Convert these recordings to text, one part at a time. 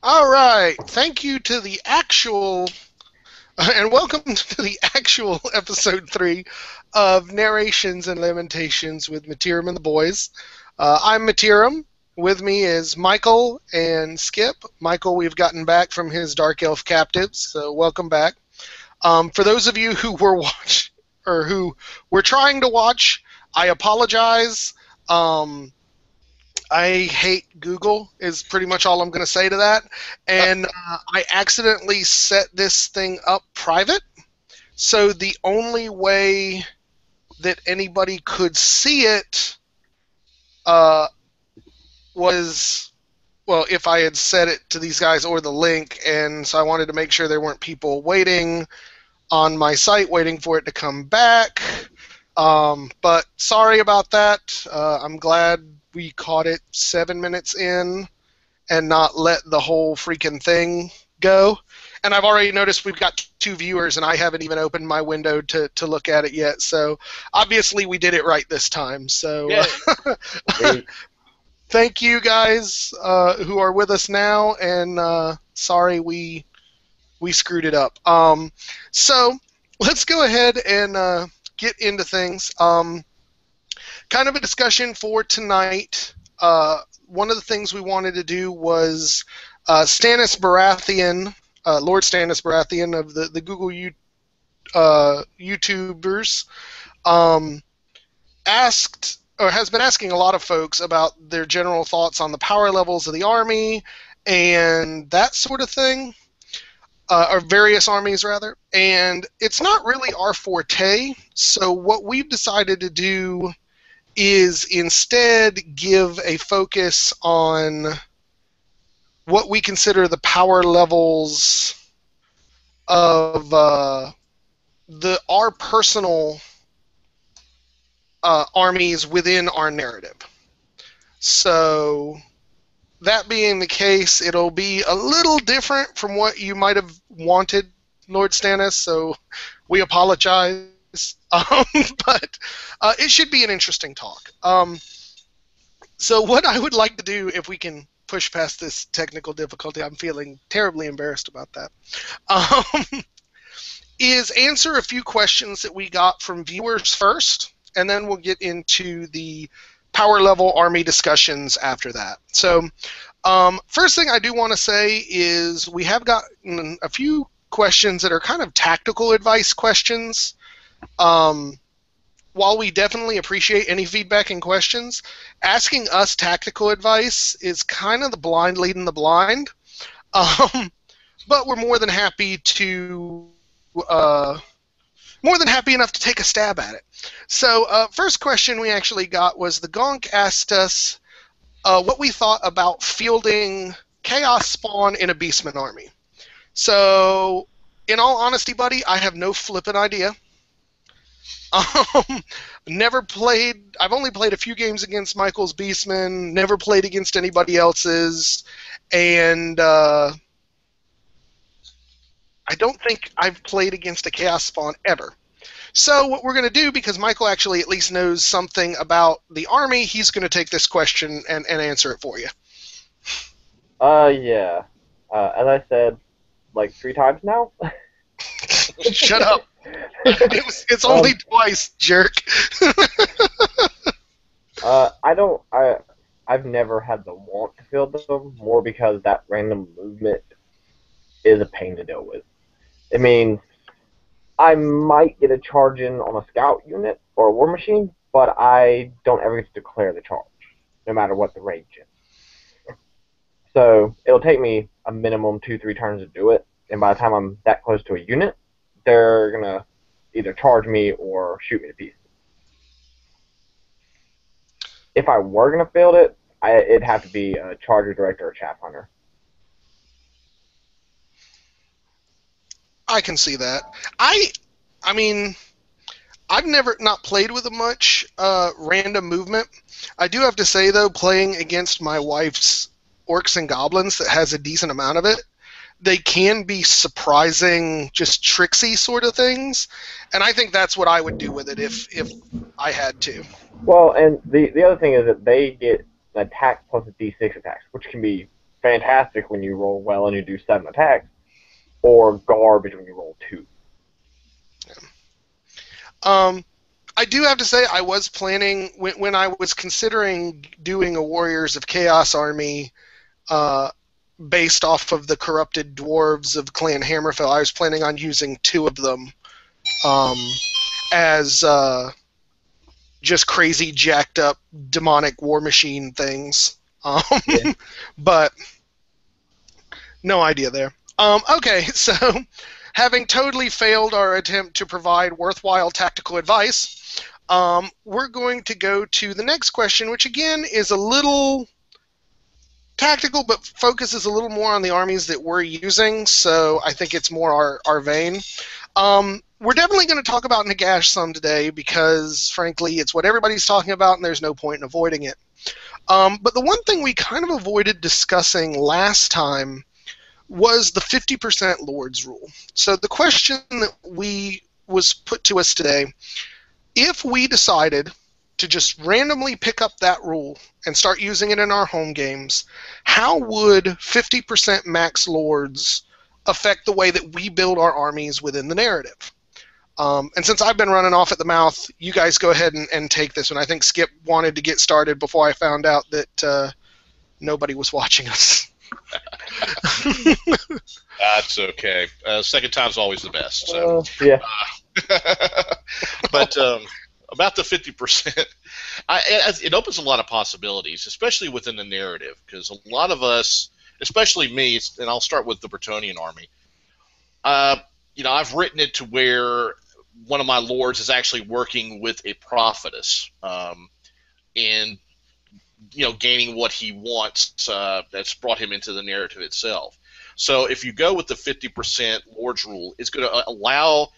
All right. Thank you to the actual, and welcome to the actual episode 3 of Narrations and Lamentations with Mittierim and the boys. I'm Mittierim. With me is Michael and Skip. Michael, we've gotten back from his Dark Elf captives, so welcome back. For those of you who who were trying to watch, I apologize. I hate Google is pretty much all I'm going to say to that. And I accidentally set this thing up private. So the only way that anybody could see it was, well, if I had set it to these guys or the link. And so I wanted to make sure there weren't people waiting on my site, waiting for it to come back. But sorry about that. I'm glad we caught it 7 minutes in and not let the whole freaking thing go. And I've already noticed we've got 2 viewers, and I haven't even opened my window to look at it yet. So obviously we did it right this time. So thank you guys who are with us now, and sorry we screwed it up. So let's go ahead and get into things. Kind of a discussion for tonight. One of the things we wanted to do was Stannis Baratheon, Lord Stannis Baratheon of the Google YouTubers, asked or has been asking a lot of folks about their general thoughts on the power levels of the army and that sort of thing, or various armies rather. And it's not really our forte. So what we've decided to do is instead give a focus on what we consider the power levels of our personal armies within our narrative. So that being the case, it'll be a little different from what you might have wanted, Lord Stannis, so we apologize. But it should be an interesting talk. So what I would like to do, if we can push past this technical difficulty, I'm feeling terribly embarrassed about that, is answer a few questions that we got from viewers first, and then we'll get into the power level army discussions after that. So first thing I do want to say is we have gotten a few questions that are kind of tactical advice questions. While we definitely appreciate any feedback and questions, asking us tactical advice is kind of the blind leading the blind. But we're more than happy enough to take a stab at it. So first question we actually got was the Gonk asked us what we thought about fielding Chaos Spawn in a Beastman army. So in all honesty, buddy, I have no flippin' idea. Never played. I've only played a few games against Michael's Beastmen. Never played against anybody else's, and I don't think I've played against a Chaos Spawn ever. So what we're going to do, because Michael actually at least knows something about the army, he's going to take this question and answer it for you. Yeah. As I said, like 3 times now. Shut up. It's only twice, jerk. I've never had the want to field them, more because that random movement is a pain to deal with. It means I might get a charge in on a scout unit or a war machine, but I don't ever get to declare the charge, no matter what the range is. So it'll take me a minimum 2-3 turns to do it, and by the time I'm that close to a unit, they're going to either charge me or shoot me to pieces. If I were going to field it, it'd have to be a Charger Director or Chaff Hunter. I can see that. I mean, I've never not played with a much random movement. I do have to say, though, playing against my wife's Orcs and Goblins that has a decent amount of it, they can be surprising, just tricksy sort of things, and I think that's what I would do with it if I had to. Well, and the other thing is that they get an attack plus a D6 attacks, which can be fantastic when you roll well and you do 7 attacks, or garbage when you roll 2. I do have to say, I was planning, when I was considering doing a Warriors of Chaos army based off of the corrupted dwarves of Clan Hammerfell, I was planning on using 2 of them as just crazy, jacked up, demonic war machine things. Yeah. But no idea there. Okay, so having totally failed our attempt to provide worthwhile tactical advice, we're going to go to the next question, which again is a little tactical, but focuses a little more on the armies that we're using, so I think it's more our vein. We're definitely going to talk about Nagash some today because, frankly, it's what everybody's talking about and there's no point in avoiding it. But the one thing we kind of avoided discussing last time was the 50% Lords rule. So the question that was put to us today, if we decided to just randomly pick up that rule and start using it in our home games, how would 50% max Lords affect the way that we build our armies within the narrative? And since I've been running off at the mouth, you guys go ahead and take this one. I think Skip wanted to get started before I found out that nobody was watching us. That's okay. Second time's always the best. So. Yeah. But about the 50%, it opens a lot of possibilities, especially within the narrative, because a lot of us, especially me, and I'll start with the Bretonnian army. I've written it to where one of my lords is actually working with a prophetess, and gaining what he wants. That's brought him into the narrative itself. So if you go with the 50% lords rule, it's going to allow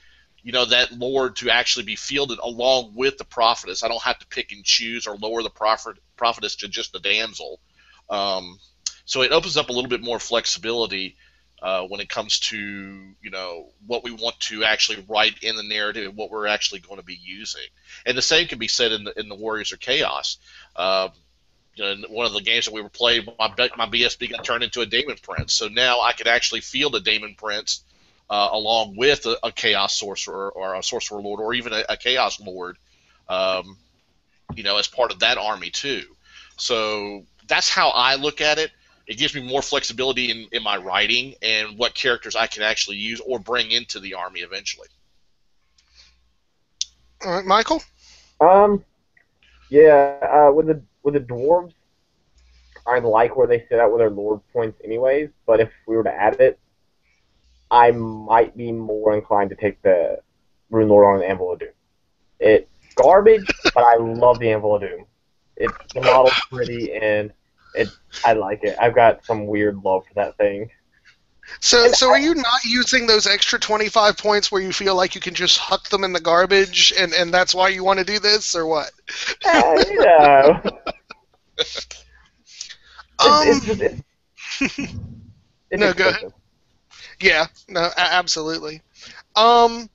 that lord to actually be fielded along with the prophetess. I don't have to pick and choose or lower the prophetess to just the damsel. So it opens up a little bit more flexibility when it comes to what we want to actually write in the narrative and what we're actually going to be using. And the same can be said in the Warriors of Chaos. In one of the games that we were playing, my BSB got turned into a Daemon Prince. So now I could actually field a Daemon Prince along with a Chaos Sorcerer or a Sorcerer Lord or even a Chaos Lord, as part of that army too. So that's how I look at it. It gives me more flexibility in my writing and what characters I can actually use or bring into the army eventually. All right, Michael? Yeah, with the dwarves, I like where they sit out with their lord points anyways, but if we were to add it, I might be more inclined to take the Rune Lord on the Anvil of Doom. It's garbage, but I love the Anvil of Doom. The model's pretty, and I like it. I've got some weird love for that thing. So are you not using those extra 25 points where you feel like you can just huck them in the garbage, and that's why you want to do this, or what? It's no, go ahead. Yeah, no, absolutely. I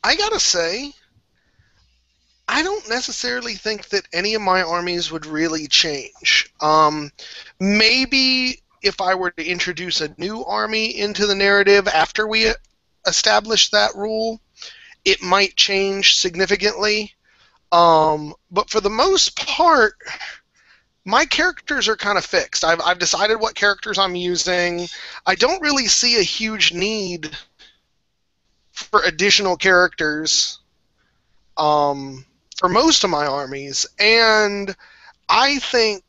gotta say, I don't necessarily think that any of my armies would really change. Maybe if I were to introduce a new army into the narrative after we establish that rule, it might change significantly. But for the most part, my characters are kind of fixed. I've decided what characters I'm using. I don't really see a huge need for additional characters for most of my armies, and I think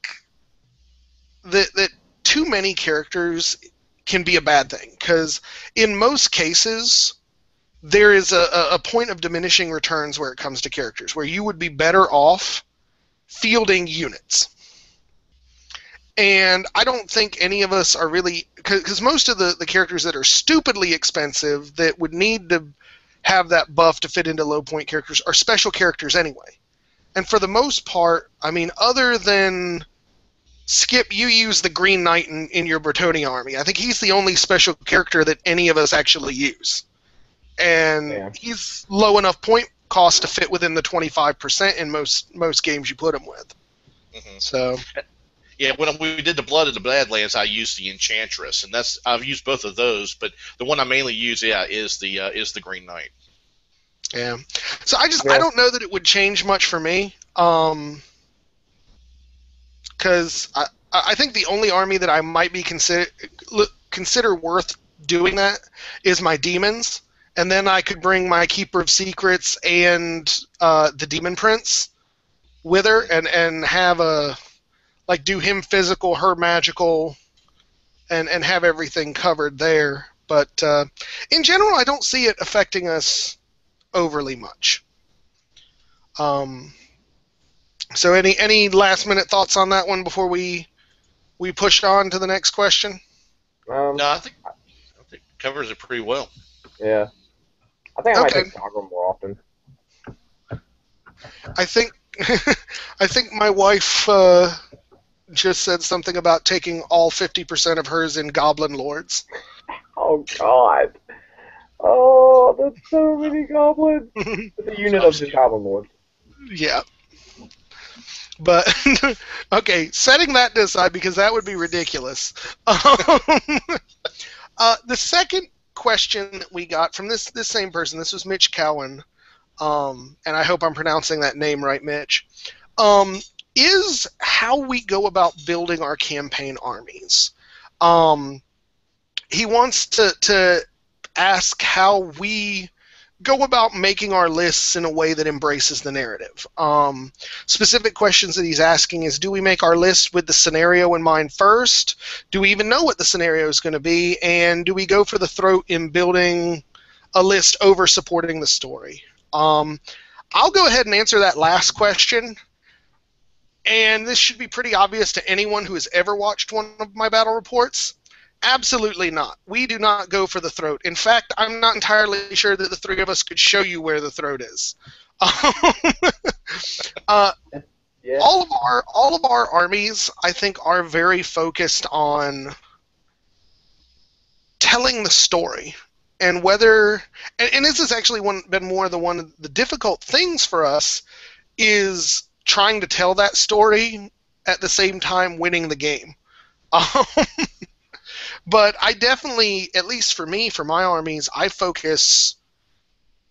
that too many characters can be a bad thing, because in most cases there is a point of diminishing returns where it comes to characters, where you would be better off fielding units. And I don't think any of us are really, because most of the characters that are stupidly expensive that would need to have that buff to fit into low point characters are special characters anyway. And for the most part, I mean, other than Skip, you use the Green Knight in your Bretonnian army. I think he's the only special character that any of us actually use. And he's low enough point cost to fit within the 25% in most games you put him with. Mm-hmm. So, Yeah, when we did the Blood of the Badlands, I used the Enchantress, and I've used both of those, but the one I mainly use, yeah, is the Green Knight. Yeah. So I Yeah. don't know that it would change much for me. Because I think the only army that I might be consider worth doing that is my demons, and then I could bring my Keeper of Secrets and the Demon Prince with her, and have do him physical, her magical, and have everything covered there. But in general, I don't see it affecting us overly much. Um, so any last minute thoughts on that one before we push on to the next question? No, I think it covers it pretty well. Yeah. I think I might Okay, take Saga more often. I think I think my wife just said something about taking all 50% of hers in Goblin Lords. Oh God. Oh, that's so many goblins. It's a unit of just goblin lords. Yeah, but okay, setting that to aside because that would be ridiculous. The second question that we got from this same person, this was Mitch Cowan, and I hope I'm pronouncing that name right, Mitch, is how we go about building our campaign armies. He wants to ask how we go about making our lists in a way that embraces the narrative. Specific questions that he's asking is, do we make our list with the scenario in mind first? Do we even know what the scenario is going to be? And do we go for the throat in building a list over supporting the story? I'll go ahead and answer that last question. And this should be pretty obvious to anyone who has ever watched one of my battle reports. Absolutely not. We do not go for the throat. In fact, I'm not entirely sure that the three of us could show you where the throat is. Yeah. All of our armies, I think, are very focused on telling the story, and whether and this has actually been one of the difficult things for us is trying to tell that story at the same time winning the game. But I definitely, at least for me, for my armies, I focus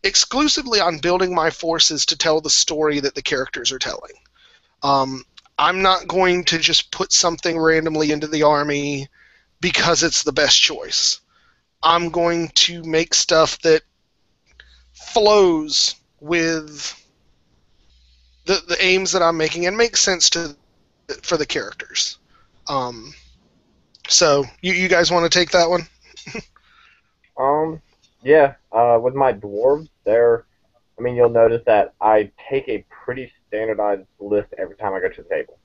exclusively on building my forces to tell the story that the characters are telling. I'm not going to just put something randomly into the army because it's the best choice. I'm going to make stuff that flows with the aims that I'm making and makes sense for the characters. So you guys want to take that one? Yeah. With my dwarves, you'll notice that I take a pretty standardized list every time I go to the table.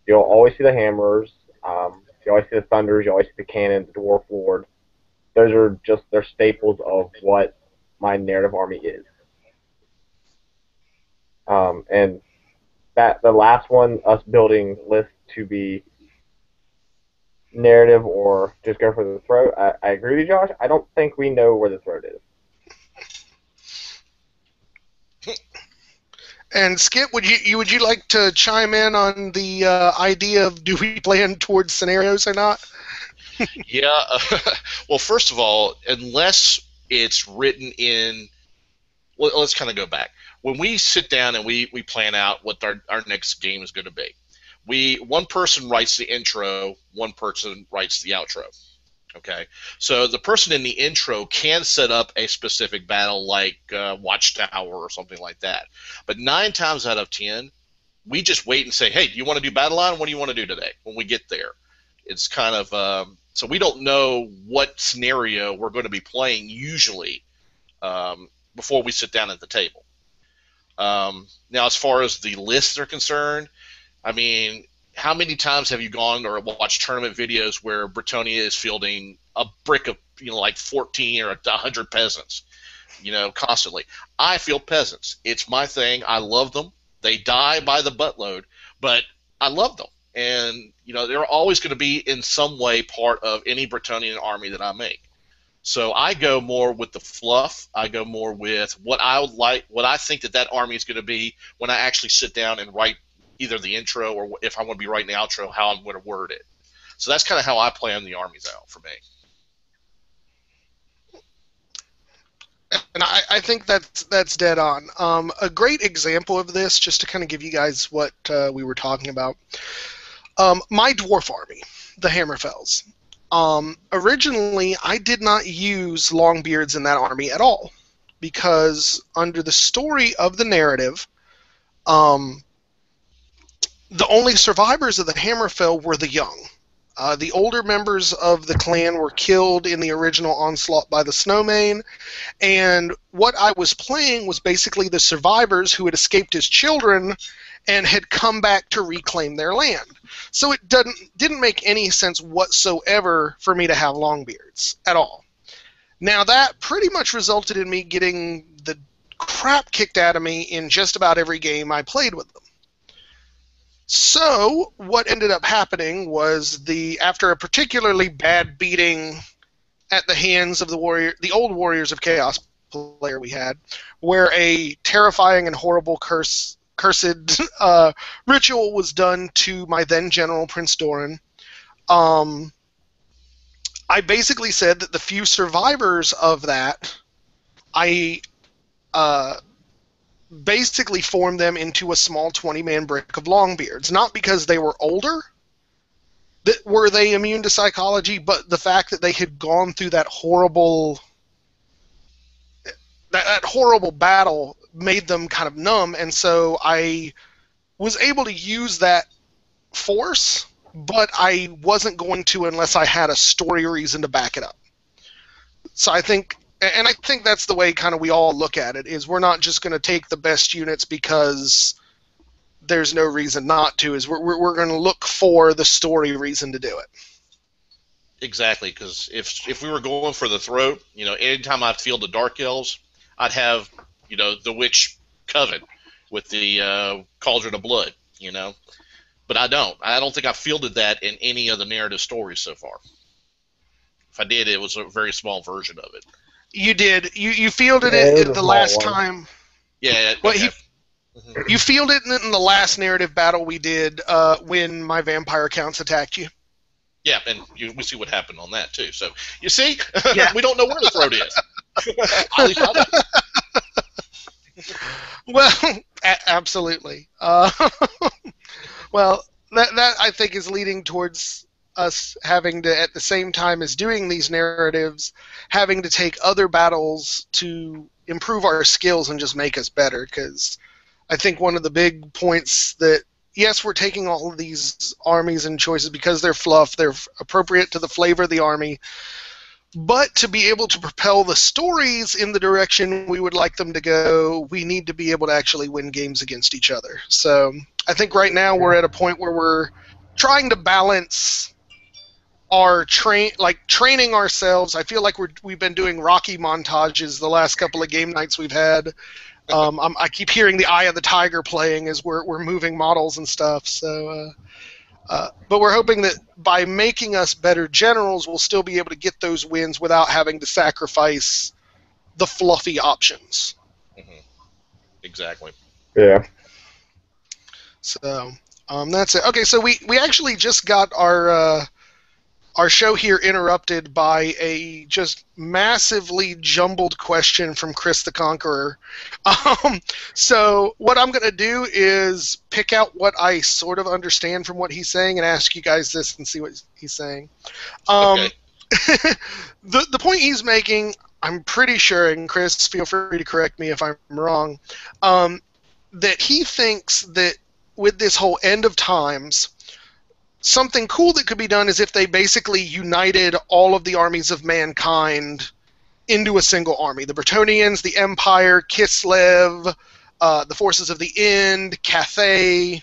You'll always see the hammers. You always see the thunders. You always see the cannons, the dwarf lord. Those are just they're staples of what my narrative army is. And that the last one, us building lists to be narrative or just go for the throat. I agree with you, Josh. I don't think we know where the throat is. And Skip, would you like to chime in on the idea of do we plan towards scenarios or not? Yeah. Well, first of all, unless it's written in, well, let's kind of go back. When we sit down and we plan out what our next game is going to be, one person writes the intro, one person writes the outro. Okay, so the person in the intro can set up a specific battle like Watchtower or something like that. But 9 times out of 10, we just wait and say, hey, do you want to do battle line? What do you want to do today when we get there? It's kind of so we don't know what scenario we're going to be playing usually before we sit down at the table. Now, as far as the lists are concerned, I mean, how many times have you gone or watched tournament videos where Bretonnia is fielding a brick of, like 14 or 100 peasants, constantly? I field peasants. It's my thing. I love them. They die by the buttload, but I love them. And, they're always going to be in some way part of any Bretonian army that I make. So I go more with the fluff. I go more with what I would like, what I think that army is going to be when I actually sit down and write either the intro or if I want to be writing the outro, how I'm going to word it. So that's kind of how I plan the armies out for me. And I think that's dead on. A great example of this, just to kind of give you guys what we were talking about. My dwarf army, the Hammerfells. Originally, I did not use Longbeards in that army at all, because under the story of the narrative, the only survivors of the Hammerfell were the young. The older members of the clan were killed in the original onslaught by the Snowmane, and what I was playing was basically the survivors who had escaped as children and had come back to reclaim their land. So it didn't make any sense whatsoever for me to have Longbeards at all. Now that pretty much resulted in me getting the crap kicked out of me in just about every game I played with them. So what ended up happening was after a particularly bad beating at the hands of the old Warriors of Chaos player we had, where a terrifying and horrible cursed ritual was done to my then general Prince Doran, I basically said that the few survivors of that, I basically formed them into a small 20-man brick of Longbeards. Not because they were older, that were they immune to psychology, but the fact that they had gone through that horrible battle made them kind of numb, and so I was able to use that force, but I wasn't going to unless I had a story reason to back it up. So I think that's the way kind of we all look at it, is we're not just going to take the best units because there's no reason not to, is we're going to look for the story reason to do it. Exactly, because if we were going for the throat, anytime I field the Dark Elves, I'd have, the Witch Coven with the Cauldron of Blood, But I don't. I don't think I've fielded that in any of the narrative stories so far. If I did, it was a very small version of it. You did. You fielded it the last one. time. Yeah. Well, Okay. You fielded it in the last narrative battle we did when my vampire counts attacked you. Yeah, and we see what happened on that, too. So, you see? Yeah. We don't know where the throat is. At least I don't. Well, absolutely. Well, that I think is leading towards us having to, at the same time as doing these narratives, having to take other battles to improve our skills and just make us better. Because I think one of the big points that, yes, we're taking all of these armies and choices because they're fluff, they're appropriate to the flavor of the army, but to be able to propel the stories in the direction we would like them to go, we need to be able to actually win games against each other. So I think right now we're at a point where we're trying to balance our training ourselves. I feel like we've been doing Rocky montages the last couple of game nights we've had. I keep hearing the Eye of the Tiger playing as we're moving models and stuff. So, but we're hoping that by making us better generals, we'll still be able to get those wins without having to sacrifice the fluffy options. Mm-hmm. Exactly. Yeah. So that's it. Okay, so we actually just got our show here interrupted by a just massively jumbled question from Chris the Conqueror. So what I'm going to do is pick out what I sort of understand from what he's saying and ask you guys this and see what he's saying. Okay. The point he's making, I'm pretty sure, and Chris, feel free to correct me if I'm wrong, that he thinks that with this whole end of times, something cool that could be done is if they basically united all of the armies of mankind into a single army. The Bretonnians, the Empire, Kislev, the forces of the End, Cathay,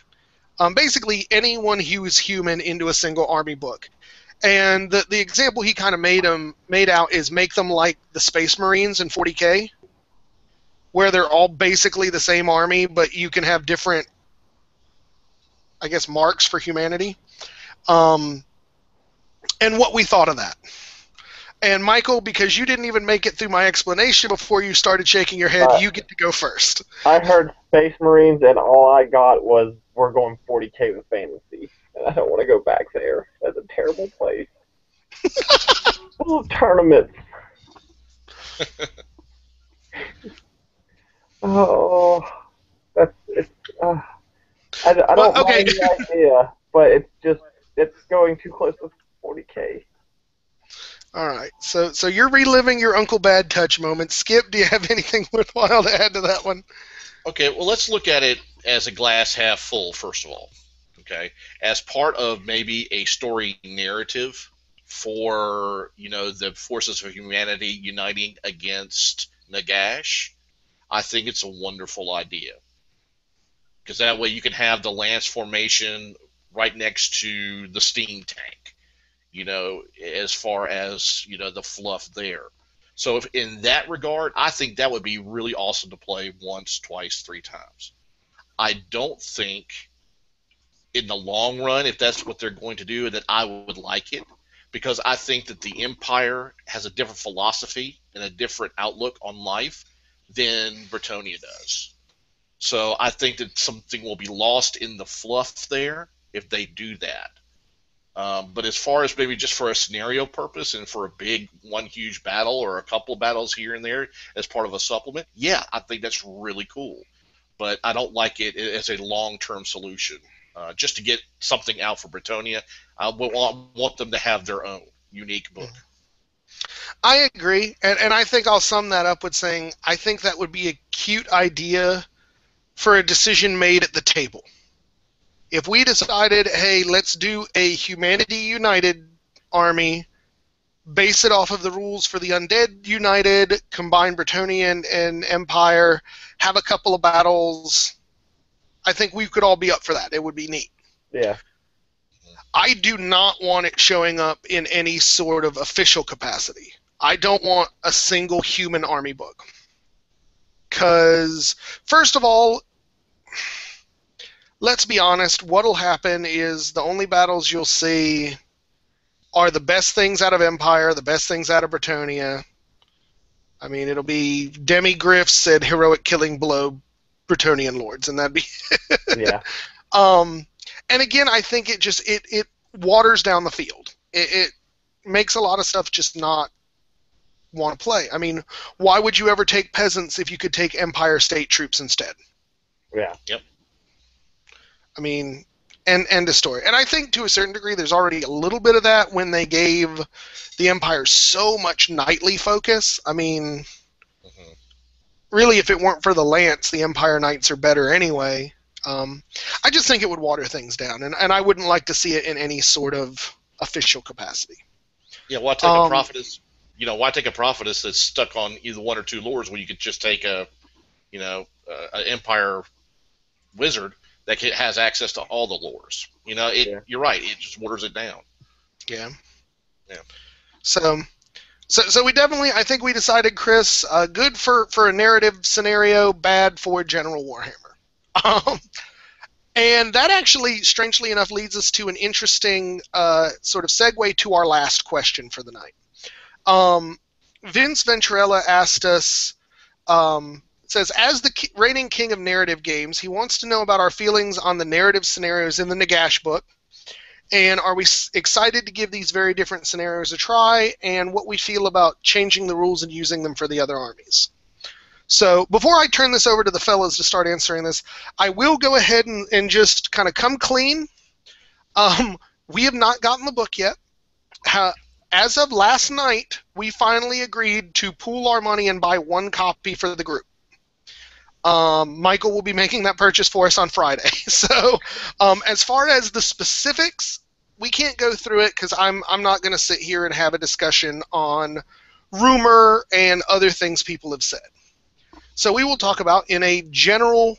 basically anyone who is human into a single army book. And the example he kind of made out is make them like the Space Marines in 40K, where they're all basically the same army, but you can have different, I guess, marks for humanity. And what we thought of that. And Michael, because you didn't even make it through my explanation before you started shaking your head, you get to go first. I heard Space Marines, and all I got was we're going 40K with fantasy. And I don't want to go back there. That's a terrible place. Oh, tournaments. Oh, it's. I don't mind the idea, but it's going too close to 40K. All right, so you're reliving your Uncle Bad Touch moment. Skip, do you have anything worthwhile to add to that one? Okay, well, let's look at it as a glass half full, first of all. Okay, as part of maybe a story narrative for, the forces of humanity uniting against Nagash, I think it's a wonderful idea. Because that way you can have the lance formation right next to the steam tank, as far as, the fluff there. So if in that regard, I think that would be really awesome to play once, twice, 3 times. I don't think in the long run, if that's what they're going to do, that I would like it, because I think that the Empire has a different philosophy and a different outlook on life than Bretonia does. So I think that something will be lost in the fluff there if they do that. But as far as maybe just for a scenario purpose and for a big one huge battle or a couple of battles here and there as part of a supplement, yeah, I think that's really cool. But I don't like it as a long-term solution. Just to get something out for Bretonia, I want them to have their own unique book. I agree, and I think I'll sum that up with saying I think that would be a cute idea for a decision made at the table. If we decided, hey, let's do a Humanity United army, base it off of the rules for the Undead United, combine Bretonia and Empire, have a couple of battles, I think we could all be up for that. It would be neat. Yeah. I do not want it showing up in any sort of official capacity. I don't want a single human army book. Because, first of all, let's be honest, what'll happen is the only battles you'll see are the best things out of Empire, the best things out of Bretonia. I mean, it'll be demi-griffs and heroic killing below Bretonian lords, and that'd be... Yeah. And again, I think it waters down the field. It makes a lot of stuff just not want to play. I mean, why would you ever take peasants if you could take Empire State troops instead? Yeah. Yep. I mean, end of story. And I think to a certain degree there's already a little bit of that when they gave the Empire so much knightly focus. I mean, really, if it weren't for the Lance, the Empire Knights are better anyway. I just think it would water things down, and I wouldn't like to see it in any sort of official capacity. Yeah, why take a prophetess? Why take a prophetess that's stuck on either one or two lords when you could just take an Empire wizard that has access to all the lores? You're right. It just waters it down. Yeah. Yeah. So we definitely, I think we decided, Chris, good for a narrative scenario, bad for General Warhammer. And that actually, strangely enough, leads us to an interesting sort of segue to our last question for the night. Vince Venturella asked us, says, as the reigning king of narrative games, he wants to know about our feelings on the narrative scenarios in the Nagash book, and are we excited to give these very different scenarios a try, and what we feel about changing the rules and using them for the other armies. So before I turn this over to the fellas to start answering this, I will go ahead and just kind of come clean. We have not gotten the book yet. As of last night, we finally agreed to pool our money and buy one copy for the group. Michael will be making that purchase for us on Friday. So as far as the specifics, we can't go through it because I'm not going to sit here and have a discussion on rumor and other things people have said. So we will talk about, in a general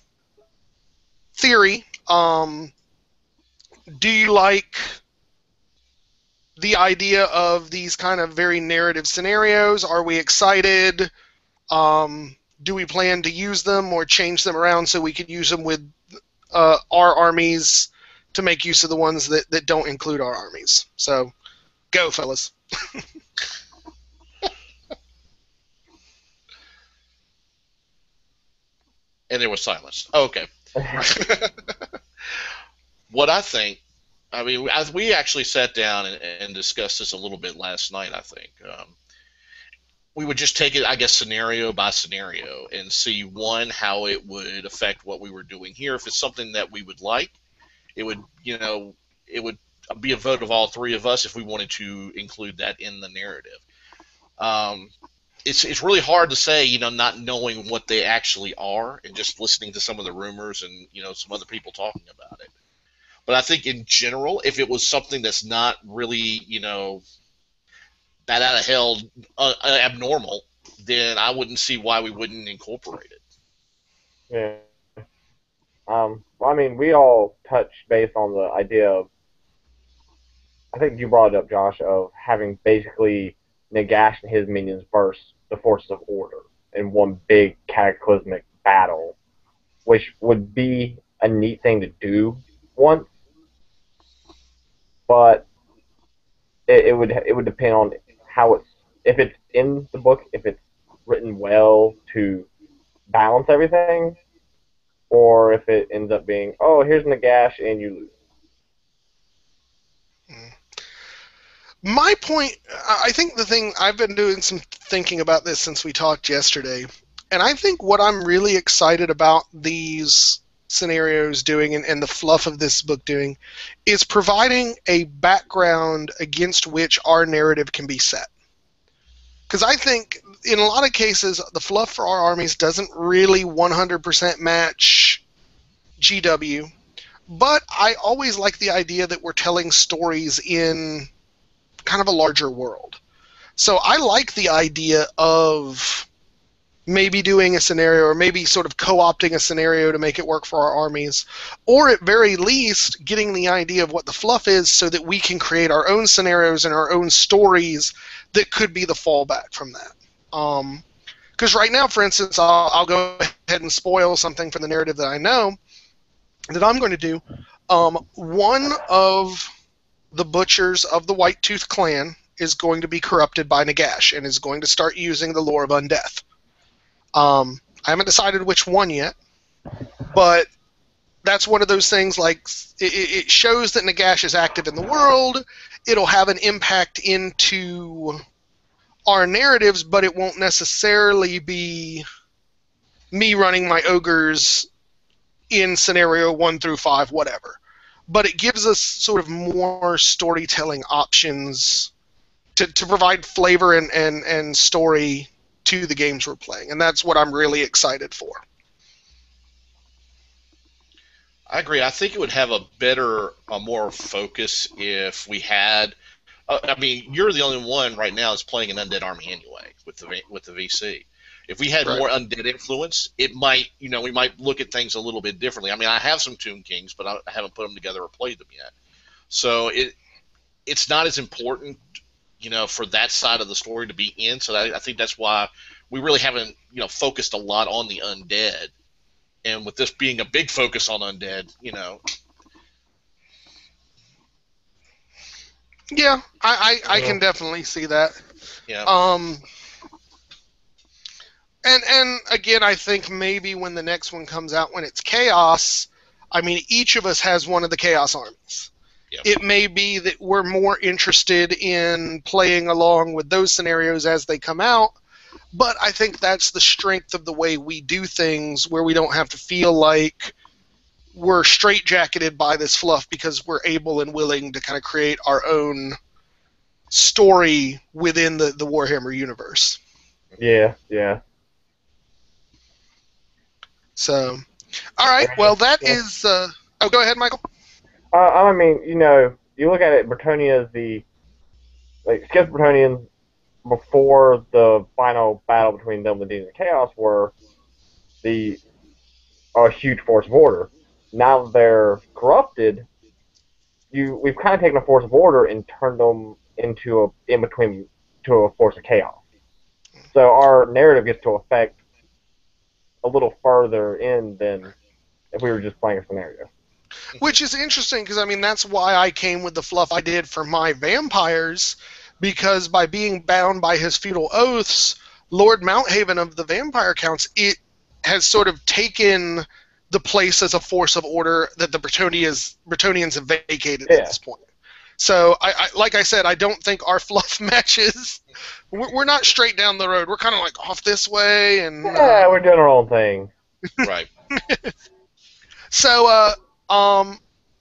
theory, do you like the idea of these kind of very narrative scenarios? Are we excited? Do we plan to use them or change them around so we could use them with our armies to make use of the ones that don't include our armies? So, go, fellas. And there was silence. Oh, okay. What I think, I mean, we actually sat down and discussed this a little bit last night, I think. We would just take it, I guess, scenario by scenario and see, one, how it would affect what we were doing here. If it's something that we would like, it would, it would be a vote of all three of us if we wanted to include that in the narrative. Um, it's really hard to say, not knowing what they actually are and just listening to some of the rumors and, some other people talking about it. But I think in general, if it was something that's not really, bat out of hell abnormal, then I wouldn't see why we wouldn't incorporate it. Yeah. Well, I mean, we all touched base on the idea of, I think you brought it up, Josh, of having basically Nagash and his minions versus the forces of order in one big cataclysmic battle, which would be a neat thing to do once, but it would depend on how it's, if it's in the book, if it's written well to balance everything, or if it ends up being, oh, here's Nagash and you lose. My point, I think the thing, I've been doing some thinking about this since we talked yesterday, and I think what I'm really excited about these scenarios doing and the fluff of this book doing is providing a background against which our narrative can be set. Because I think in a lot of cases, the fluff for our armies doesn't really 100% match GW, but I always like the idea that we're telling stories in kind of a larger world. So I like the idea of maybe doing a scenario or maybe sort of co-opting a scenario to make it work for our armies, or at very least getting the idea of what the fluff is so that we can create our own scenarios and our own stories that could be the fallback from that. Because right now, for instance, I'll go ahead and spoil something from the narrative that I know that I'm going to do. One of the butchers of the White Tooth clan is going to be corrupted by Nagash and is going to start using the lore of undeath. I haven't decided which one yet, but that's one of those things, like, it shows that Nagash is active in the world. It'll have an impact into our narratives, but it won't necessarily be me running my ogres in scenario 1 through 5, whatever. But it gives us sort of more storytelling options to provide flavor and story to the games we're playing, and that's what I'm really excited for. I agree. I think it would have a more focus if we had. I mean, you're the only one right now that's playing an undead army anyway with the VC. If we had more undead influence, it might, we might look at things a little bit differently. I mean, I have some Tomb Kings, but I haven't put them together or played them yet. So it's not as important, for that side of the story to be in. So I think that's why we really haven't, focused a lot on the undead. And with this being a big focus on undead, Yeah, I can definitely see that. Yeah. And again, I think maybe when the next one comes out, when it's Chaos, I mean, each of us has one of the Chaos armies. Yeah. It may be that we're more interested in playing along with those scenarios as they come out, but I think that's the strength of the way we do things, where we don't have to feel like we're straitjacketed by this fluff, because we're able and willing to kind of create our own story within the Warhammer universe. Yeah, yeah. So, all right, well, that is... oh, go ahead, Michael. I mean, you look at it, Bretonnia is Sketch Bretonians before the final battle between them and Demons and Chaos were a huge force of order. Now that they're corrupted, we've kind of taken a force of order and turned them into a force of chaos. So our narrative gets to affect a little further in than if we were just playing a scenario. Which is interesting, because, I mean, that's why I came with the fluff I did for my vampires, because by being bound by his feudal oaths, Lord Mounthaven of the Vampire Counts, it has sort of taken the place as a force of order that the Bretonnians have vacated at this point. So, like I said, I don't think our fluff matches. We're not straight down the road. We're kind of like off this way, and we're doing our own thing. Right. So,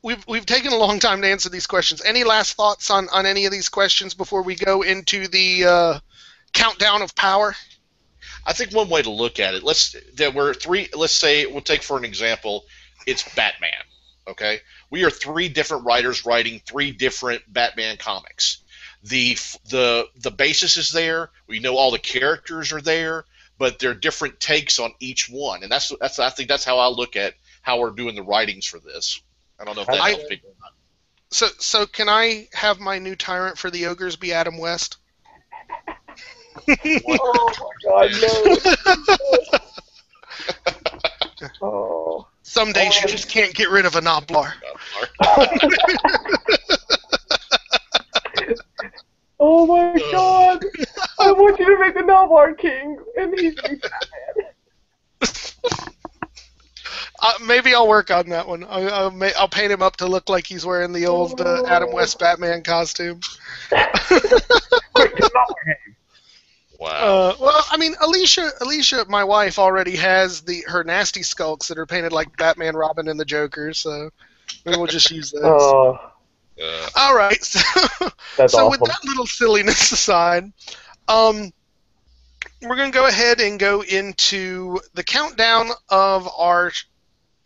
we've taken a long time to answer these questions. Any last thoughts on any of these questions before we go into the countdown of power? I think one way to look at it, let's say we'll take for an example, it's Batman. Okay, we are 3 different writers writing 3 different Batman comics. The basis is there. We know all the characters are there, but there are different takes on each one, and that's I think that's how I look at how we're doing the writings for this. I don't know if that helps people or not. So can I have my new tyrant for the ogres be Adam West? Oh my God, no! Oh. Some days you just can't get rid of a Noblar. Oh my God! I want you to make the Noblar king, and he's Batman. Maybe I'll work on that one. I'll paint him up to look like he's wearing the old Adam West Batman costume. Wow. Well, I mean, Alicia, my wife, already has her nasty skulks that are painted like Batman, Robin, and the Joker, so maybe we'll just use those. All right. So awesome. With that little silliness aside, we're going to go ahead and go into the countdown of our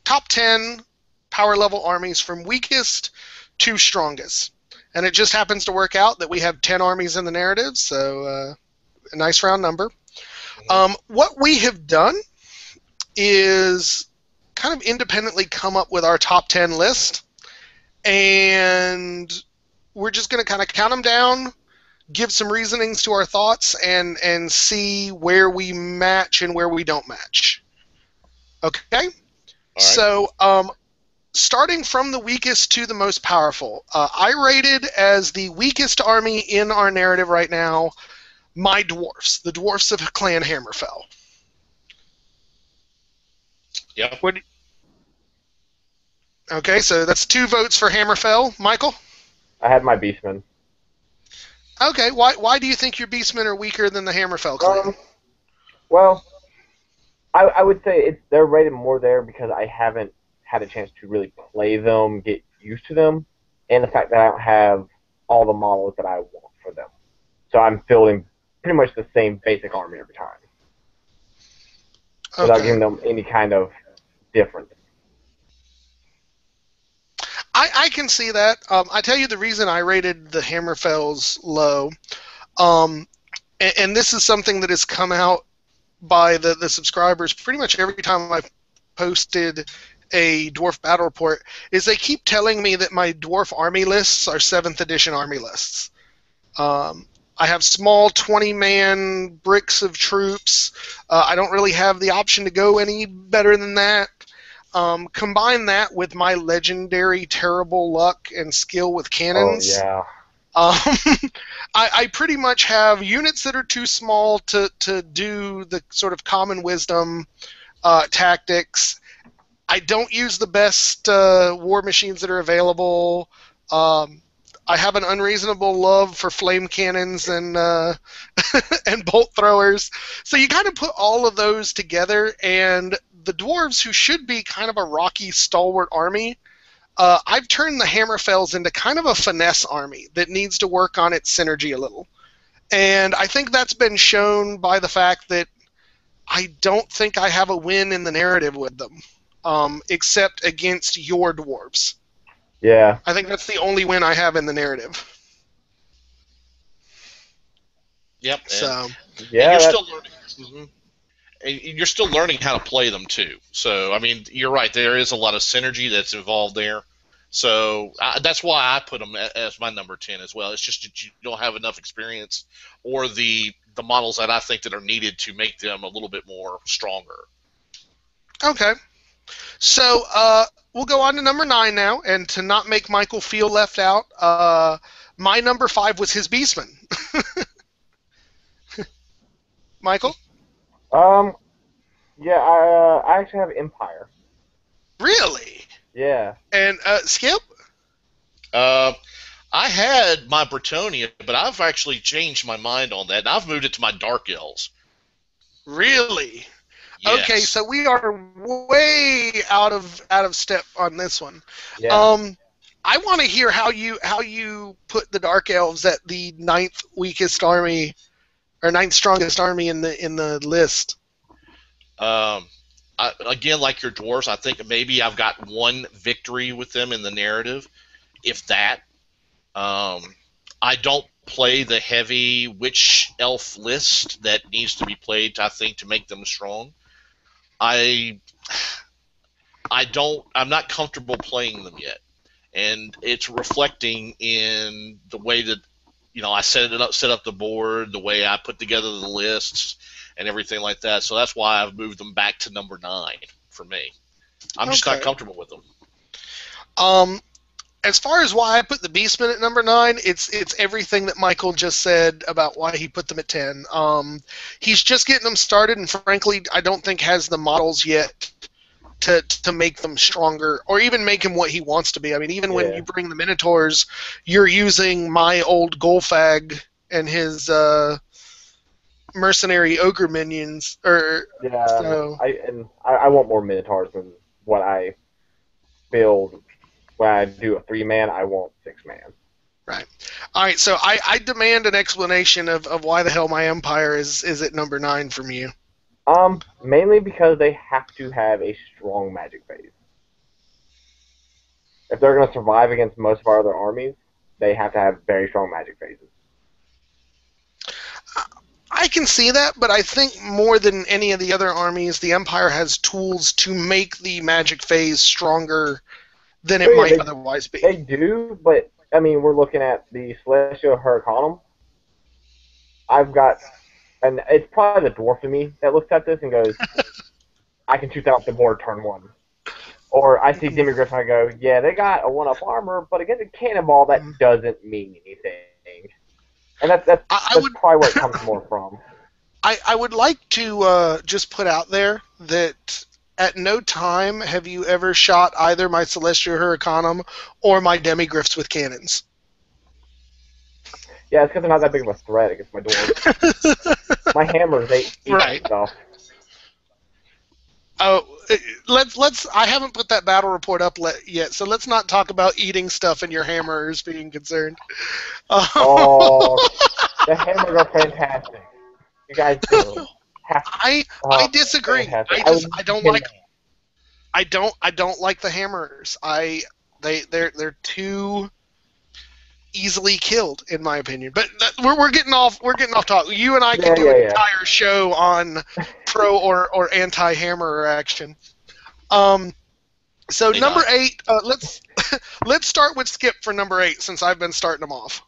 top 10 power level armies from weakest to strongest. And it just happens to work out that we have 10 armies in the narrative, so a nice round number. What we have done is kind of independently come up with our top 10 list, and we're just going to kind of count them down, give some reasonings to our thoughts, and see where we match and where we don't match. Okay? All right. So, starting from the weakest to the most powerful, I rated as the weakest army in our narrative right now my dwarfs, the dwarfs of Clan Hammerfell. Yeah. Okay, so that's 2 votes for Hammerfell. Michael? I had my Beastmen. Okay, why do you think your Beastmen are weaker than the Hammerfell clan? Well, I would say they're rated more there because I haven't had a chance to really play them, get used to them, and the fact that I don't have all the models that I want for them. So I'm fielding pretty much the same basic army every time. Without giving them any kind of difference. I can see that. I tell you the reason I rated the Hammerfells low, and this is something that has come out by the subscribers pretty much every time I've posted a Dwarf Battle Report, is they keep telling me that my Dwarf army lists are 7th edition army lists. I have small 20-man bricks of troops. I don't really have the option to go any better than that. Combine that with my legendary terrible luck and skill with cannons. Oh, yeah. I pretty much have units that are too small to do the sort of common wisdom tactics. I don't use the best war machines that are available. I have an unreasonable love for flame cannons and and bolt throwers. So you kind of put all of those together, and the dwarves, who should be kind of a rocky, stalwart army, I've turned the Hammerfells into kind of a finesse army that needs to work on its synergy a little. And I think that's been shown by the fact that I don't think I have a win in the narrative with them, except against your dwarves. Yeah. I think that's the only win I have in the narrative. Yep. So, yeah, you're still learning. Mm-hmm. And you're still learning how to play them too. So, I mean, you're right. There is a lot of synergy that's involved there. So that's why I put them as my number 10 as well. It's just that you don't have enough experience or the models that I think that are needed to make them a little bit more stronger. Okay. So we'll go on to number 9 now, and to not make Michael feel left out, my number 5 was his Beastman. Michael? Yeah, I actually have Empire. Really? Yeah. And Skip? Uh, I had my Bretonia, but I've actually changed my mind on that, and I've moved it to my Dark Elves. Really? Okay, Yes. so we are way out of step on this one. Yeah. Um, I want to hear how you put the Dark Elves at the ninth weakest army or ninth strongest army in the list. Um, again, like your dwarves, I think maybe I've got one victory with them in the narrative, if that. Um, I don't play the heavy witch elf list that needs to be played, I think, to make them strong. I I don't. I'm not comfortable playing them yet, and it's reflecting in the way that I set up the board, the way I put together the lists, and everything like that. So that's why I've moved them back to number 9 for me. I'm just not Okay. comfortable with them. Um, as far as why I put the Beastmen at number 9, it's everything that Michael just said about why he put them at 10. He's just getting them started, and frankly, I don't think has the models yet to make them stronger or even make him what he wants to be. I mean, even when Yeah. you bring the Minotaurs, you're using my old Golfag and his mercenary ogre minions. Or Yeah. so. I want more Minotaurs than what I build when I do a 3-man. I want 6-man. Right. All right. So I demand an explanation of why the hell my Empire is at number 9 from you. Mainly because they have to have a strong magic phase. If they're going to survive against most of our other armies, they have to have very strong magic phases. I can see that, but I think more than any of the other armies, the Empire has tools to make the magic phase stronger than So it yeah, might otherwise they be. do, but I mean, we're looking at the Celestial Hurricanum. I've got, and it's probably the dwarf in me that looks at this and goes, I can shoot that off the board turn 1. Or I see Demigriff and I go, yeah, they got a 1-up armor, but against a cannonball, that doesn't mean anything. And I that's would probably where it comes more from. I would like to just put out there that at no time have you ever shot either my Celestial Hurricanum or my Demigriffs with cannons. Yeah, it's because they're not that big of a threat against my dwarves. My hammers, they eat Right. stuff. Oh, let's. I haven't put that battle report up yet, so let's not talk about eating stuff and your hammers being concerned. Oh, the hammers are fantastic. You guys do. I disagree. Fantastic. I don't like I don't like the hammers. They're too easily killed in my opinion. But we're getting off topic. You and I could do an entire show on pro or anti hammer action. So number 8, let's start with Skip for number 8 since I've been starting them off.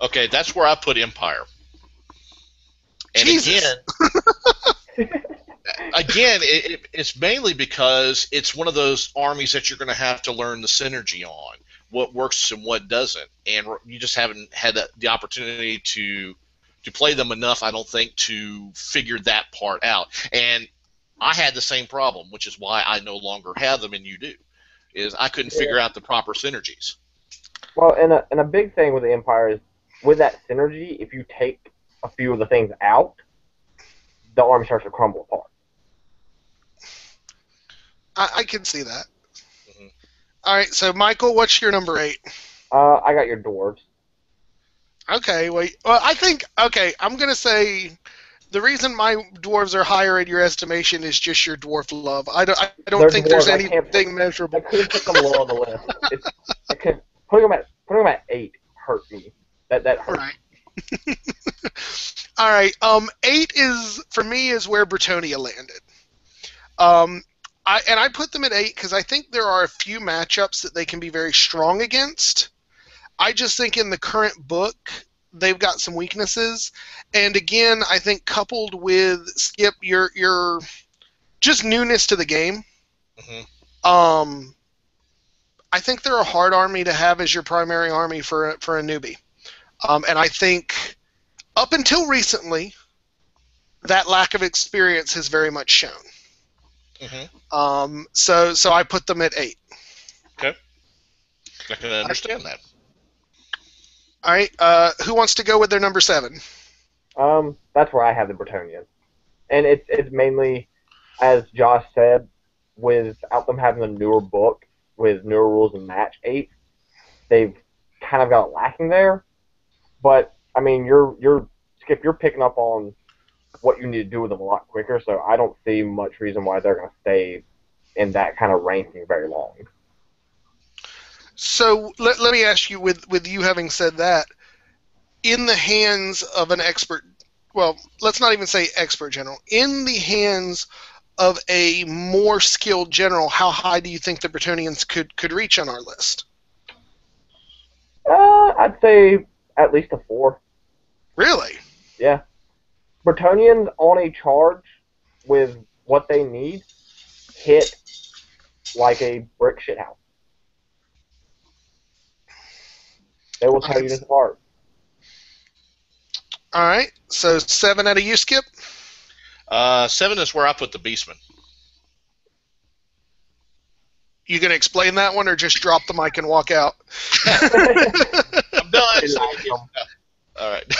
Okay, that's where I put Empire. And Jesus. again, it's mainly because it's one of those armies that you're going to have to learn the synergy on, what works and what doesn't, and you just haven't had the opportunity to play them enough, I don't think, to figure that part out. And I had the same problem, which is why I no longer have them, and you do, is I couldn't figure out the proper synergies. Well, and a big thing with the Empire is with that synergy, if you take a few of the things out, the army starts to crumble apart. I can see that. Mm-hmm. All right, so Michael, what's your number 8? I got your dwarves. Okay, well, I think, I'm going to say the reason my dwarves are higher in your estimation is just your dwarf love. I don't think there's anything measurable. I couldn't put them low on the list. Putting them at 8 hurt me. That hurt. Right. All right. 8 for me is where Bretonia landed. I put them at 8 because I think there are a few matchups that they can be very strong against. I just think in the current book, they've got some weaknesses. And again, I think coupled with Skip, your just newness to the game. Mm-hmm. I think they're a hard army to have as your primary army for a newbie. And I think up until recently, that lack of experience has very much shown. So I put them at 8. Okay, I can understand that. All right. Who wants to go with their number 7? That's where I have the Bretonian, and it's mainly, as Josh said, without them having a newer book with newer rules and match 8, they've kind of got it lacking there. But I mean, you're Skip, you're picking up on what you need to do with them a lot quicker, so I don't see much reason why they're going to stay in that kind of ranking very long. So let me ask you, with you having said that, in the hands of an expert, well, let's not even say expert general, in the hands of a more skilled general, how high do you think the Bretonians could reach on our list? I'd say at least a 4. Really? Yeah. Bretonians on a charge with what they need hit like a brick shithouse. They will tear you apart. All right. So 7 out of you, Skip? 7 is where I put the Beastmen. You gonna explain that one, or just drop the mic and walk out? I'm done. All right.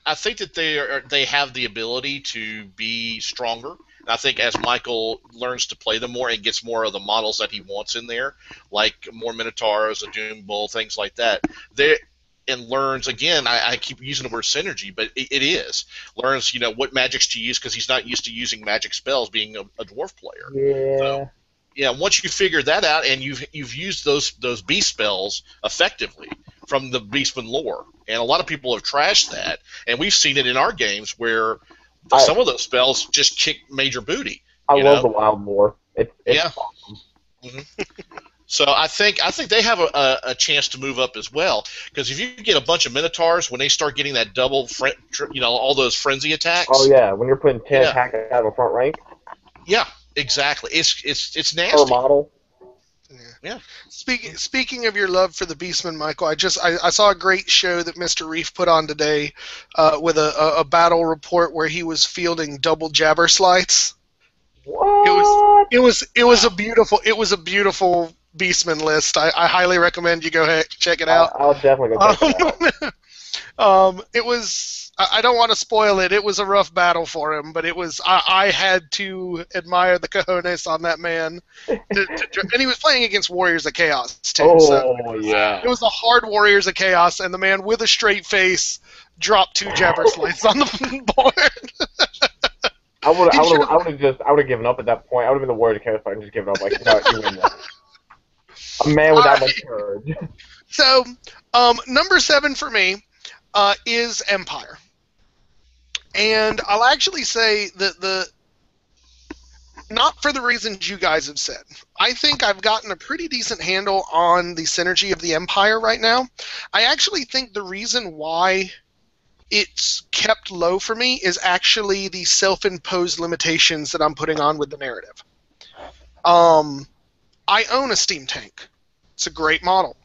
I think that they have the ability to be stronger. And I think as Michael learns to play them more and gets more of the models that he wants in there, like more Minotaurs, a Doom Bull, things like that, and learns, again, I keep using the word synergy, but it is. Learns, what magics to use, because he's not used to using magic spells being a dwarf player. Yeah. So, yeah, once you figure that out and you've used those beast spells effectively from the Beastman lore, and a lot of people have trashed that, and we've seen it in our games where some of those spells just kick major booty. I love the Wild Boar. It's yeah. awesome. Mm-hmm. So I think they have a chance to move up as well, because if you get a bunch of Minotaurs, when they start getting that double, all those frenzy attacks. Oh yeah, when you're putting 10 attack out of the front rank. Yeah, exactly. It's nasty. Per model. Yeah. Speaking of your love for the Beastmen, Michael, I saw a great show that Mr. Reef put on today with a battle report where he was fielding double jabber slides. What? It was a beautiful Beastman list. I highly recommend you go ahead check it out. I'll definitely go check it out. It was. I don't want to spoil it. It was a rough battle for him, but it was. I had to admire the cojones on that man, and he was playing against Warriors of Chaos too. Oh so yeah. It was the hard Warriors of Chaos, and the man with a straight face dropped 2 jabber slides on the board. I would have given up at that point. I would have been the Warrior of Chaos and just given up. Like, no, you win that. A man without much courage. So, number 7 for me is Empire. And I'll actually say that not for the reasons you guys have said. I think I've gotten a pretty decent handle on the synergy of the Empire right now. I actually think the reason why it's kept low for me is actually the self-imposed limitations that I'm putting on with the narrative. I own a steam tank. It's a great model.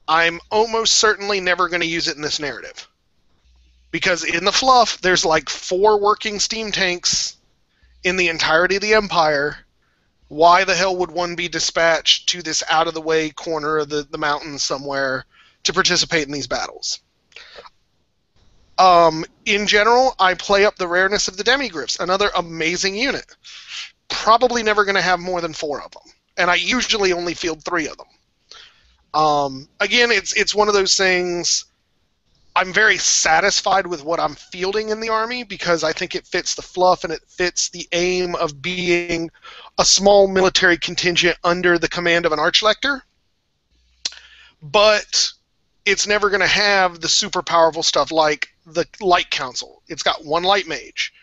I'm almost certainly never going to use it in this narrative. Because in the fluff, there's like 4 working steam tanks in the entirety of the Empire. Why the hell would one be dispatched to this out-of-the-way corner of the mountains somewhere to participate in these battles? In general, I play up the rareness of the Demigryphs, another amazing unit. Probably never going to have more than 4 of them. And I usually only field 3 of them. Again, it's one of those things. I'm very satisfied with what I'm fielding in the army because I think it fits the fluff and it fits the aim of being a small military contingent under the command of an Archlector. But it's never going to have the super powerful stuff like the Light Council. It's got 1 Light Mage.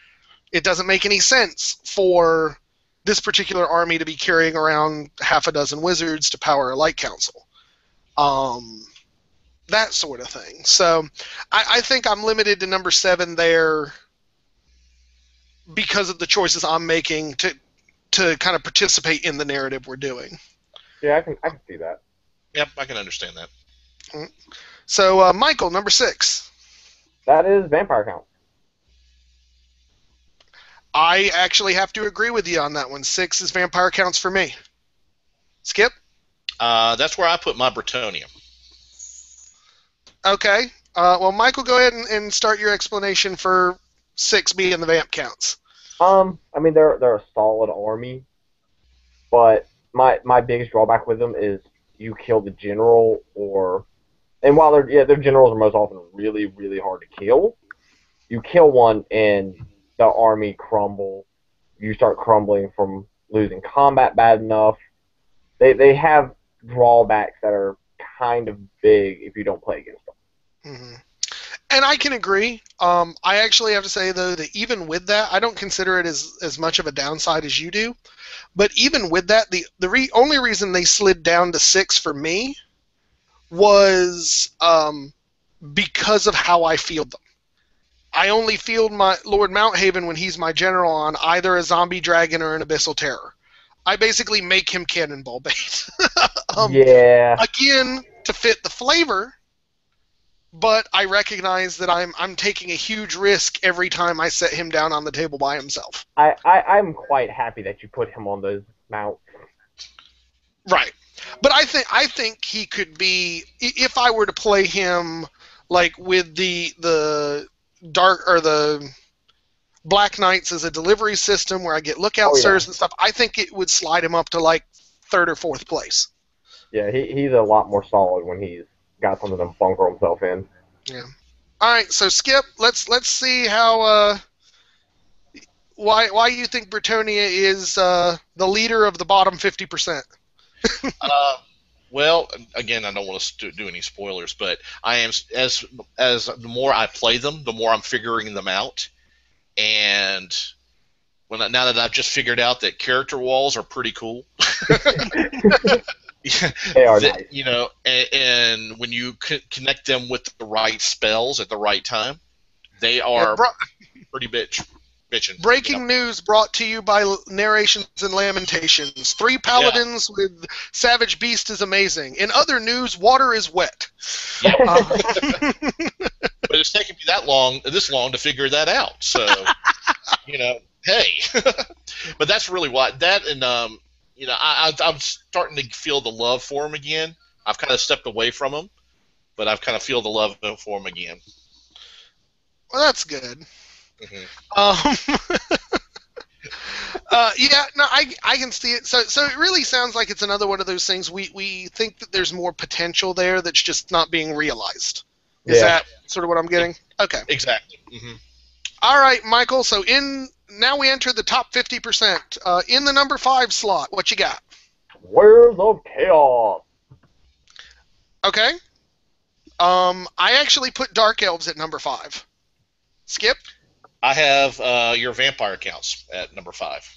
It doesn't make any sense for this particular army to be carrying around half a dozen wizards to power a Light Council. That sort of thing. So I think I'm limited to number 7 there because of the choices I'm making to kind of participate in the narrative we're doing. Yeah, I can see that. Yep, I can understand that. So, Michael, number 6. That is Vampire Count. I actually have to agree with you on that one. 6 is vampire counts for me. Skip? That's where I put my Bretonium. Okay. Well, Michael, go ahead and start your explanation for 6 being the vamp counts. I mean, they're a solid army, but my biggest drawback with them is you kill the general, and while their generals are most often really, really hard to kill, you kill one and the army crumbles. You start crumbling from losing combat bad enough. They have drawbacks that are kind of big if you don't play against them. Mm-hmm. And I can agree. I actually have to say, though, that even with that, I don't consider it as much of a downside as you do. But even with that, the only reason they slid down to 6 for me was because of how I field them. I only field my Lord Mounthaven when he's my general on either a zombie dragon or an abyssal terror. I basically make him cannonball bait. Yeah. Again, to fit the flavor, but I recognize that I'm taking a huge risk every time I set him down on the table by himself. I'm quite happy that you put him on those mounts. Right. But I think he could be, if I were to play him like with the dark or the Black Knights as a delivery system where I get lookout sirs and stuff, I think it would slide him up to like 3rd or 4th place. Yeah, he's a lot more solid when he's got something to bunker himself in. Yeah. All right, so Skip, let's see how why you think Bretonia is the leader of the bottom 50%. Well, again, I don't want to do any spoilers, but I am as the more I play them, the more I'm figuring them out, and now that I've just figured out that character walls are pretty cool. They are nice. You know, and when you connect them with the right spells at the right time, they are pretty bitchin'. Breaking news brought to you by Narrations and Lamentations. 3 paladins with Savage Beast is amazing. In other news, water is wet. Yeah. But it's taken me this long to figure that out. So, hey. But that's really why that, and I'm starting to feel the love for him again. I've kind of stepped away from him, but I've kind of feel the love for him again. Well, that's good. Mm-hmm. I can see it. So it really sounds like it's another one of those things. We think that there's more potential there that's just not being realized. Is that sort of what I'm getting? Okay. Exactly. Mm-hmm. All right, Michael. So now we enter the top 50%. In the number 5 slot, what you got? Warriors of Chaos. Okay. I actually put Dark Elves at number 5. Skip? I have your vampire counts at number 5.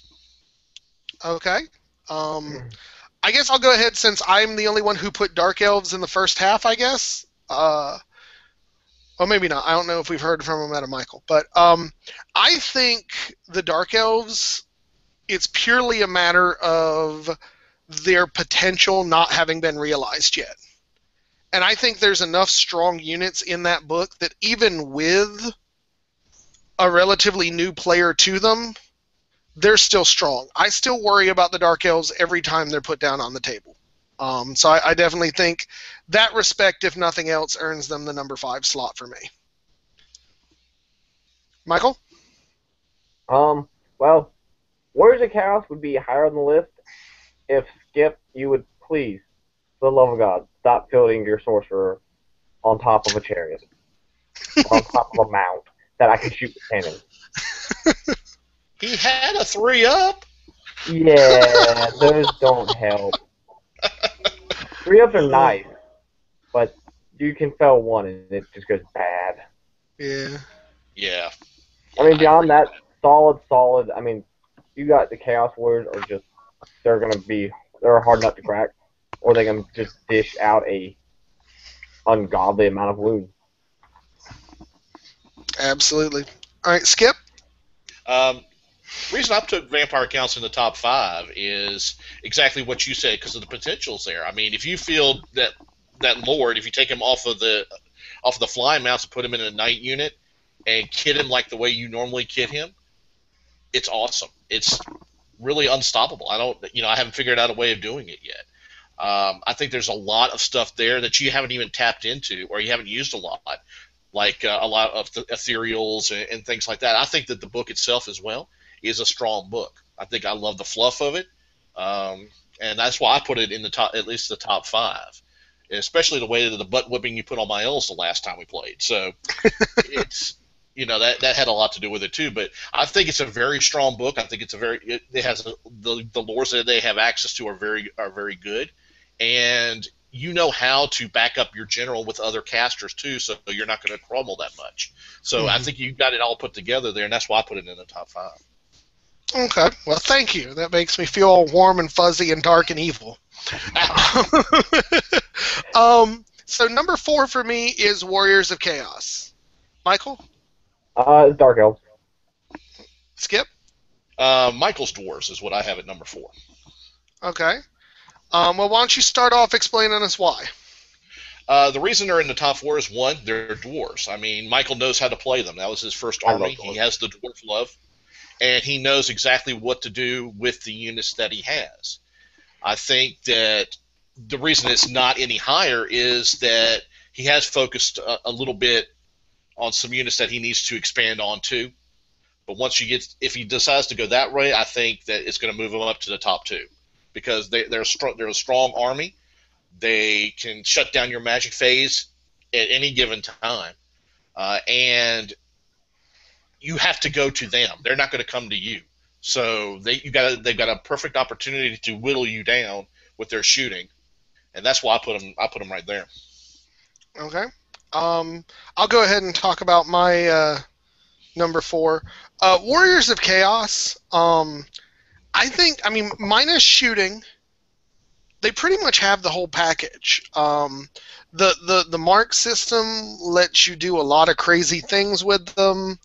Okay. I guess I'll go ahead since I'm the only one who put Dark Elves in the first half, I guess. Well, maybe not. I don't know if we've heard from him out of Michael. But I think the Dark Elves, it's purely a matter of their potential not having been realized yet. And I think there's enough strong units in that book that even with a relatively new player to them, they're still strong. I still worry about the Dark Elves every time they're put down on the table. So I definitely think that respect, if nothing else, earns them the number 5 slot for me. Michael? Well, Warriors of Chaos would be higher on the list if, Skip, you would please, for the love of God, stop fielding your sorcerer on top of a chariot. On top of a mount that I can shoot with cannon. He had a 3-up. Yeah, those don't help. 3-ups are nice, but you can fell one and it just goes bad. Yeah. Yeah. I mean, beyond that, solid. I mean, you got the Chaos Warriors are just, they're a hard nut to crack, or they can just dish out a ungodly amount of wounds. Absolutely. All right, Skip? The reason I put vampire counts in the top 5 is exactly what you said, because of the potentials there. I mean, if you feel that Lord, if you take him off of the flying mounts and put him in a night unit and kit him like the way you normally kit him, it's awesome. It's really unstoppable. I haven't figured out a way of doing it yet. I think there's a lot of stuff there that you haven't even tapped into or you haven't used a lot, like a lot of the ethereals and things like that. I think that the book itself as well is a strong book. I think I love the fluff of it, and that's why I put it in the top, at least the top 5, especially the way that the butt whipping you put on my L's the last time we played. So it's that had a lot to do with it too. But I think it's a very strong book. I think it has the lores that they have access to are very good, and you know how to back up your general with other casters too, so you're not going to crumble that much. So I think you've got it all put together there, and that's why I put it in the top 5. Okay, well, thank you. That makes me feel all warm and fuzzy and dark and evil. So number 4 for me is Warriors of Chaos. Michael? It's Dark Elves. Skip? Michael's Dwarves is what I have at number 4. Okay. Well, why don't you start off explaining us why? The reason they're in the top 4 is, one, they're dwarves. I mean, Michael knows how to play them. That was his first army. He has the dwarf love, and he knows exactly what to do with the units that he has. I think that the reason it's not any higher is that he has focused a little bit on some units that he needs to expand on too. But if he decides to go that way, I think that it's going to move him up to the top 2 because they're a strong army. They can shut down your magic phase at any given time, and you have to go to them. They're not going to come to you. So they've got a perfect opportunity to whittle you down with their shooting, and that's why I put them right there. Okay. I'll go ahead and talk about my number 4. Warriors of Chaos. I mean, minus shooting, they pretty much have the whole package. The mark system lets you do a lot of crazy things with them.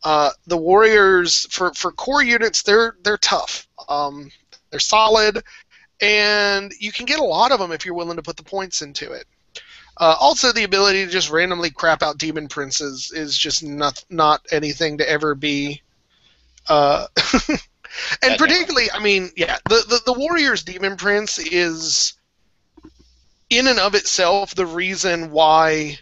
The Warriors, for core units, they're tough. They're solid, and you can get a lot of them if you're willing to put the points into it. Also, the ability to just randomly crap out Demon Princes is just not anything to ever be. And particularly, I mean, yeah, the Warriors Demon Prince is, in and of itself, the reason why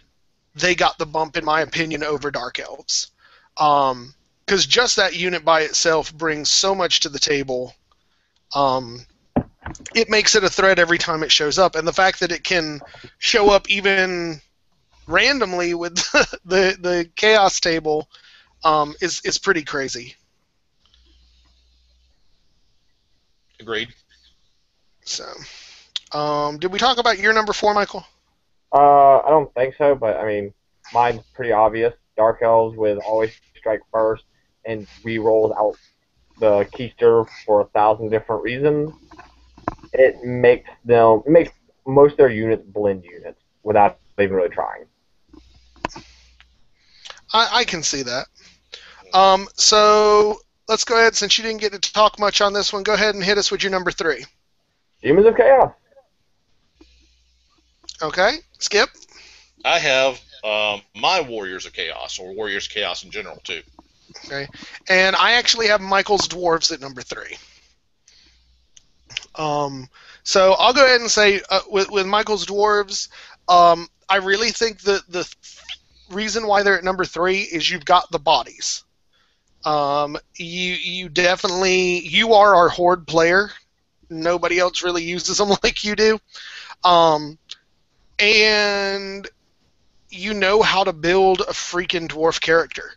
they got the bump, in my opinion, over Dark Elves. Because just that unit by itself brings so much to the table. It makes it a threat every time it shows up, and the fact that it can show up even randomly with the Chaos table is pretty crazy. Agreed. So, did we talk about your number 4, Michael? I don't think so, but I mean, mine's pretty obvious. Dark Elves with always strike first and re-rolls out the keister for 1,000 different reasons. It makes most of their units blend units without even really trying. I can see that. So let's go ahead, since you didn't get to talk much on this one, go ahead and hit us with your number 3. Demons of Chaos. Okay, Skip? I have my Warriors of Chaos, or Warriors of Chaos in general, too. Okay, and I actually have Michael's Dwarves at number 3. So I'll go ahead and say with Michael's Dwarves, I really think that the reason why they're at number 3 is you've got the bodies. You definitely, you are our horde player. Nobody else really uses them like you do. And you know how to build a freaking dwarf character.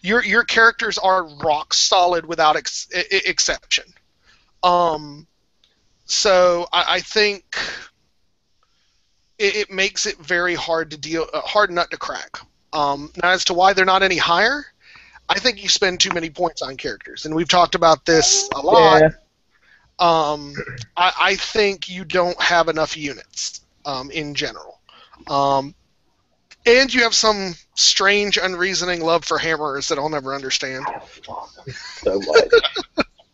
Your characters are rock solid without exception. So I think it makes it very hard to hard nut to crack. Now, as to why they're not any higher, I think you spend too many points on characters, and we've talked about this a lot. Yeah. I think you don't have enough units in general. And you have some strange, unreasoning love for hammerers that I'll never understand. So much.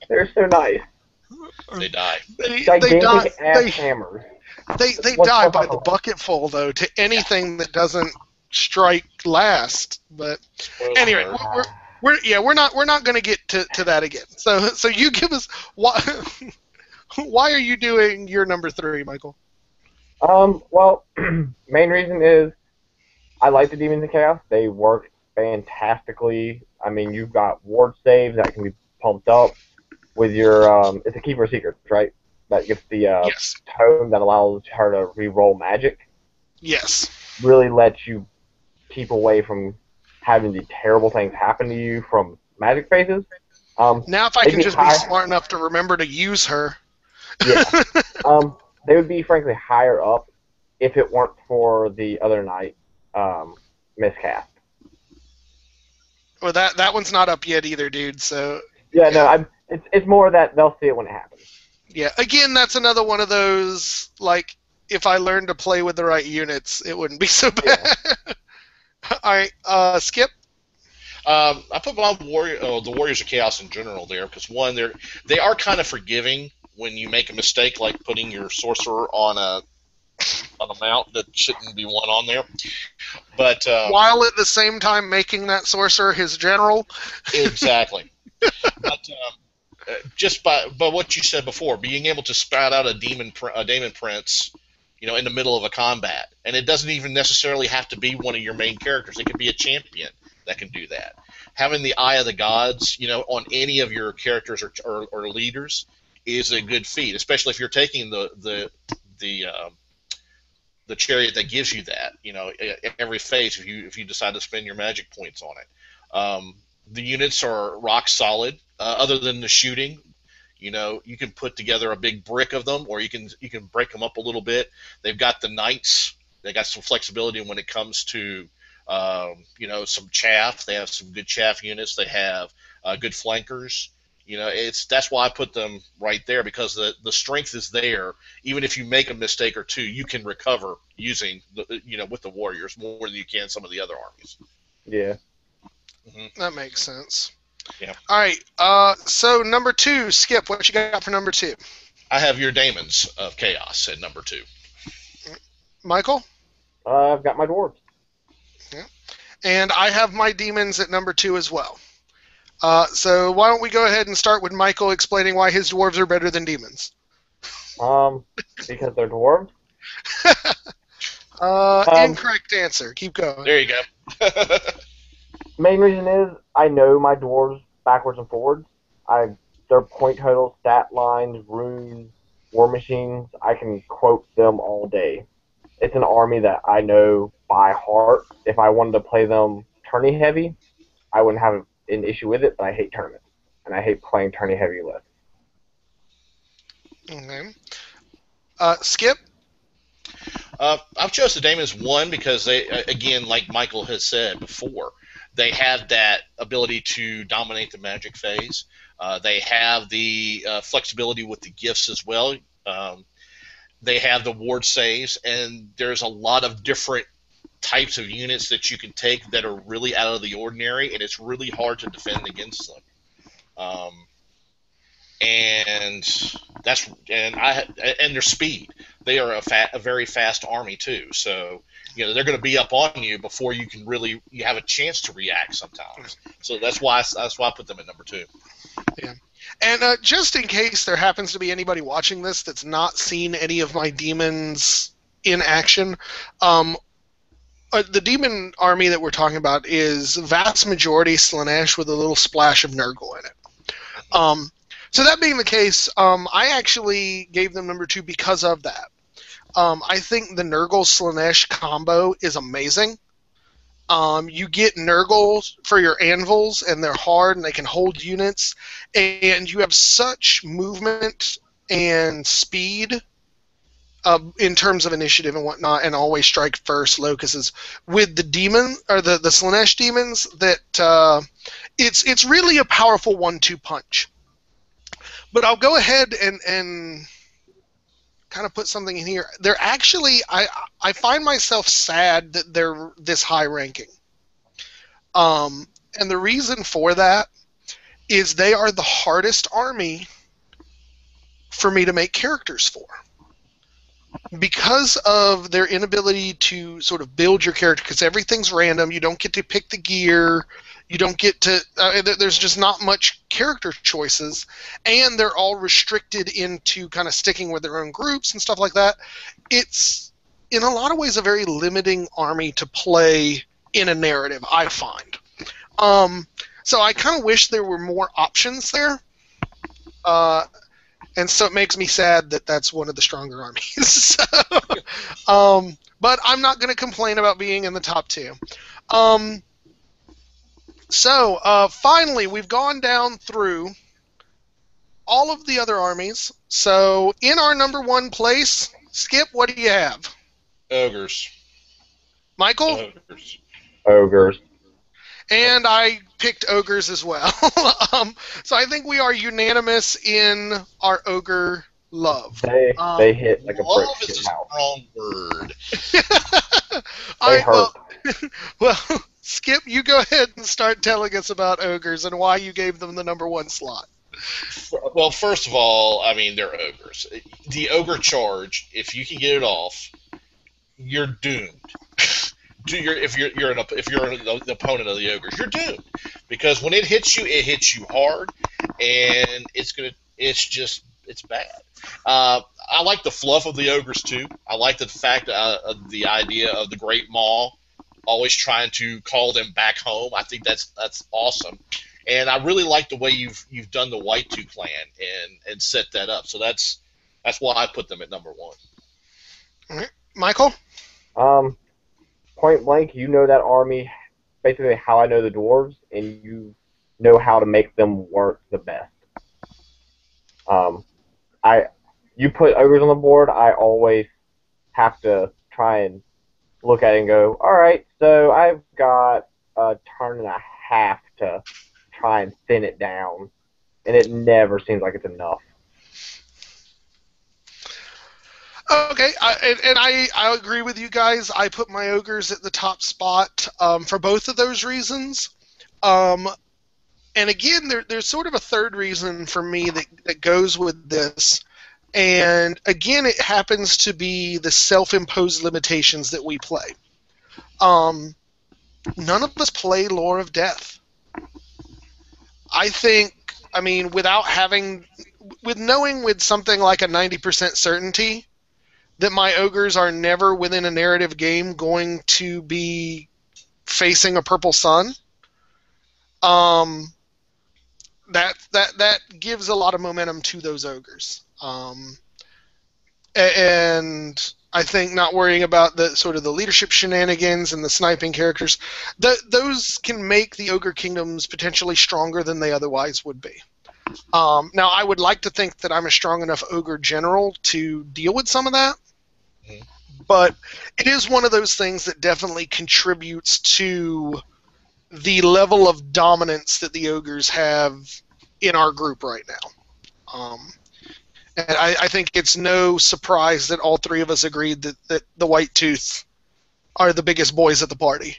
They're so nice. They die. Gigantic ass hammers. They die by the bucketful, though, to anything that doesn't strike last. But anyway, we're not going to get to that again. So you give us why why are you doing your number 3, Michael? Well, main reason is I like the Demons of Chaos. They work fantastically. I mean, you've got ward saves that can be pumped up with your it's a Keeper of Secrets, right? That gets the Yes. tome that allows her to re-roll magic. Yes. Really lets you keep away from having the terrible things happen to you from magic phases. Now if I they'd can be just be high, smart enough to remember to use her. yeah. They would be frankly higher up if it weren't for the other night miscast. Well, that one's not up yet either, dude. So Yeah, no, it's more that they'll see it when it happens. yeah, again, that's another one of those, like, if I learned to play with the right units, it wouldn't be so bad. Yeah. All right, Skip. I put my the Warriors of Chaos in general there because one, they are kind of forgiving when you make a mistake, like putting your sorcerer on a mount that shouldn't be one on there. But while at the same time making that sorcerer his general. Exactly. But just by what you said before, being able to spout out a demon prince, in the middle of a combat, and it doesn't even necessarily have to be one of your main characters. It could be a champion that can do that. Having the Eye of the Gods, on any of your characters or leaders is a good feat, especially if you're taking the chariot that gives you that. Every phase, if you decide to spend your magic points on it. The units are rock solid. Other than the shooting, you can put together a big brick of them, or you can break them up a little bit. They've got the knights. They got some flexibility when it comes to some chaff. They have some good chaff units. They have good flankers. That's why I put them right there, because the strength is there. Even if you make a mistake or two, you can recover using with the Warriors more than you can some of the other armies. Yeah. Mm-hmm. That makes sense. Yeah. All right. So number 2, Skip. What you got for number 2? I have your Daemons of Chaos at number 2. Michael? I've got my dwarves. Yeah. And I have my demons at number 2 as well. So why don't we go ahead and start with Michael explaining why his dwarves are better than demons? Because they're dwarves. Incorrect answer. Keep going. There you go. Main reason is I know my dwarves backwards and forwards. Their point totals, stat lines, runes, war machines. I can quote them all day. It's an army that I know by heart. If I wanted to play them tourney heavy, I wouldn't have an issue with it. But I hate tournaments, and I hate playing tourney heavy lists. Okay. Skip. I've chose the Daemons, one, because they, again, like Michael has said before, they have that ability to dominate the magic phase. They have the flexibility with the gifts as well. They have the ward saves, and there's a lot of different types of units that you can take that are really out of the ordinary, and it's really hard to defend against them. And their speed. They are a very fast army too. So they're going to be up on you before you have a chance to react sometimes. So that's why I put them at number 2. Yeah. And just in case there happens to be anybody watching this that's not seen any of my demons in action, the demon army that we're talking about is vast majority Slaanesh with a little splash of Nurgle in it. So that being the case, I actually gave them number 2 because of that. I think the Nurgle Slaanesh combo is amazing. You get Nurgle for your anvils, and they're hard, and they can hold units, and you have such movement and speed in terms of initiative and whatnot, and always strike first locusts with the demon or the Slaanesh demons that it's really a powerful 1-2 punch. But I'll go ahead and kind of put something in here. They're actually, I find myself sad that they're this high ranking. And the reason for that is they are the hardest army for me to make characters for. because of their inability to sort of build your character, because everything's random, you don't get to pick the gear, you don't get to, there's just not much character choices, and they're all restricted into kind of sticking with their own groups and stuff like that. It's, in a lot of ways, a very limiting army to play in a narrative, I find. So I kind of wish there were more options there. And so it makes me sad that that's one of the stronger armies. But I'm not going to complain about being in the top two. Finally, we've gone down through all of the other armies. So in our number one place, Skip, what do you have? Ogres. Michael? Ogres. Ogres. And I picked ogres as well. So I think we are unanimous in our ogre love. They hit like a brick Love is a shit house. strong word. They hurt. Well, Skip, you go ahead and start telling us about ogres and why you gave them the number one slot. Well, first of all, I mean, they're ogres. The ogre charge, if you can get it off, you're doomed. If you're an opponent of the ogres, you're doomed, because when it hits you hard, and it's bad. I like the fluff of the ogres too. I like the fact of the idea of the Great Maw always trying to call them back home. I think that's awesome, and I really like the way you've done the White Two clan and set that up. So that's why I put them at number one. All right. Michael? Point blank, you know that army basically how I know the dwarves, and you know how to make them work the best. You put ogres on the board, I always have to try and look at it and go, all right, so I've got a turn and a half to try and thin it down, and it never seems like it's enough. Okay, I agree with you guys. I put my ogres at the top spot for both of those reasons. And again, there's sort of a third reason for me that goes with this. And again, it happens to be the self-imposed limitations that we play. None of us play Lore of Death. I think, I mean, with knowing with something like a 90% certainty that my ogres are never within a narrative game going to be facing a purple sun, that gives a lot of momentum to those ogres. And I think not worrying about the sort of the leadership shenanigans and the sniping characters, those can make the ogre kingdoms potentially stronger than they otherwise would be. Now, I would like to think that I'm a strong enough ogre general to deal with some of that, but it is one of those things that definitely contributes to the level of dominance that the ogres have in our group right now. And I think it's no surprise that all three of us agreed that the White Tooth are the biggest boys at the party.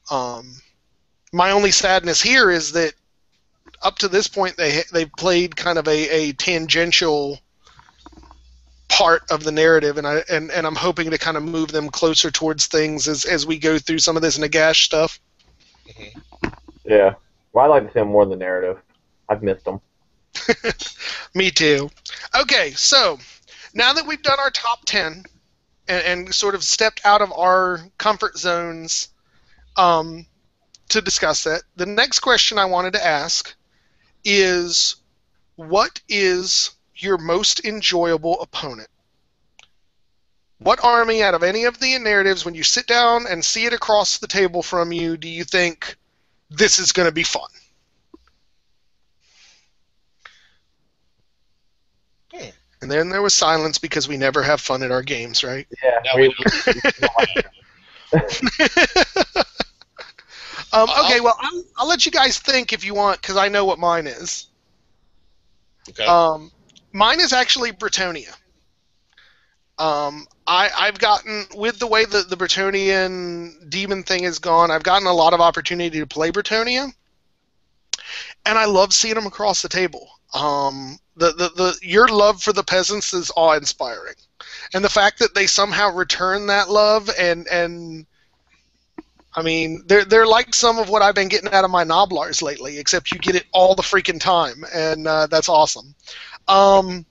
My only sadness here is that up to this point they've played kind of a tangential part of the narrative, and I'm hoping to kind of move them closer towards things as we go through some of this Nagash stuff. Mm-hmm. Yeah. Well, I like to see them more in the narrative. I've missed them. Me too. Okay, so now that we've done our top 10 and sort of stepped out of our comfort zones to discuss that, the next question I wanted to ask is, what is your most enjoyable opponent? What army out of any of the narratives, when you sit down and see it across the table from you, do you think this is going to be fun? And then there was silence because we never have fun at our games, right? Yeah. Okay, well, I'll let you guys think if you want, because I know what mine is. Okay. Mine is actually Bretonnia. I've gotten, with the way that the Bretonian demon thing has gone, I've gotten a lot of opportunity to play Bretonnia, and I love seeing them across the table. Your love for the peasants is awe-inspiring, And the fact that they somehow return that love, and I mean, they're like some of what I've been getting out of my Noblars lately, except you get it all the freaking time, and that's awesome. And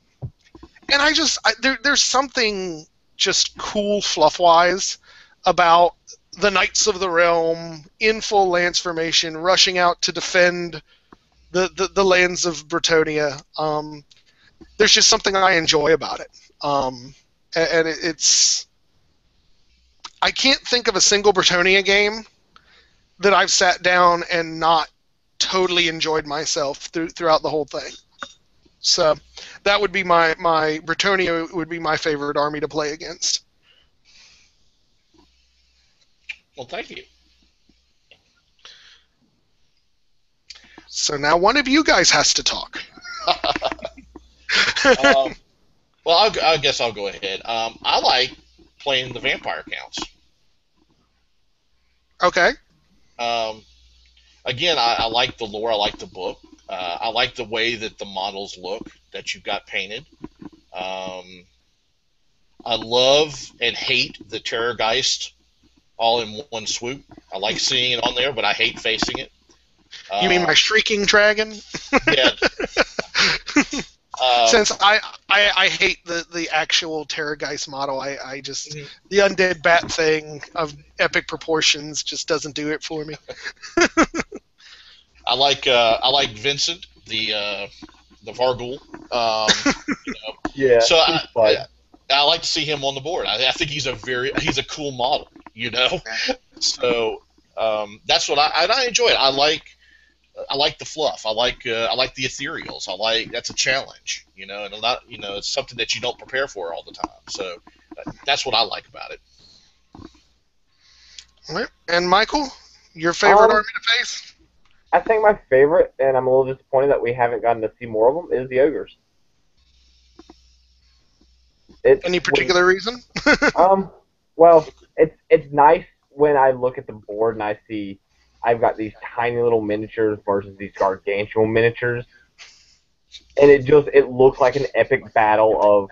there's something just cool fluff-wise about the Knights of the Realm in full lance formation, rushing out to defend the lands of Bretonia. There's just something I enjoy about it. And it's... I can't think of a single Bretonia game that I've sat down and not totally enjoyed myself throughout the whole thing. So that would be my Bretonia would be my favorite army to play against. Well, thank you. So now one of you guys has to talk. Well, I guess I'll go ahead. I like playing the vampire counts. Okay. Again, I like the lore. I like the book. I like the way that the models look that you've got painted. I love and hate the Terrorgeist all in one swoop. I like seeing it on there, but I hate facing it. You mean my Shrieking Dragon? Yeah. Since I hate the actual Terrorgeist model, I just the undead bat thing of epic proportions just doesn't do it for me. I like Vincent, the Varghul. Yeah. So I like to see him on the board. I think he's a cool model, So that's what I enjoy it. I like the fluff. I like the ethereals. That's a challenge, and it's something that you don't prepare for all the time. So that's what I like about it. All right. And Michael, your favorite army to face? I think my favorite, and I'm a little disappointed that we haven't gotten to see more of them, is the ogres. Any particular reason? Well, it's nice when I look at the board and I see I've got these tiny little miniatures versus these gargantuan miniatures, and it looks like an epic battle of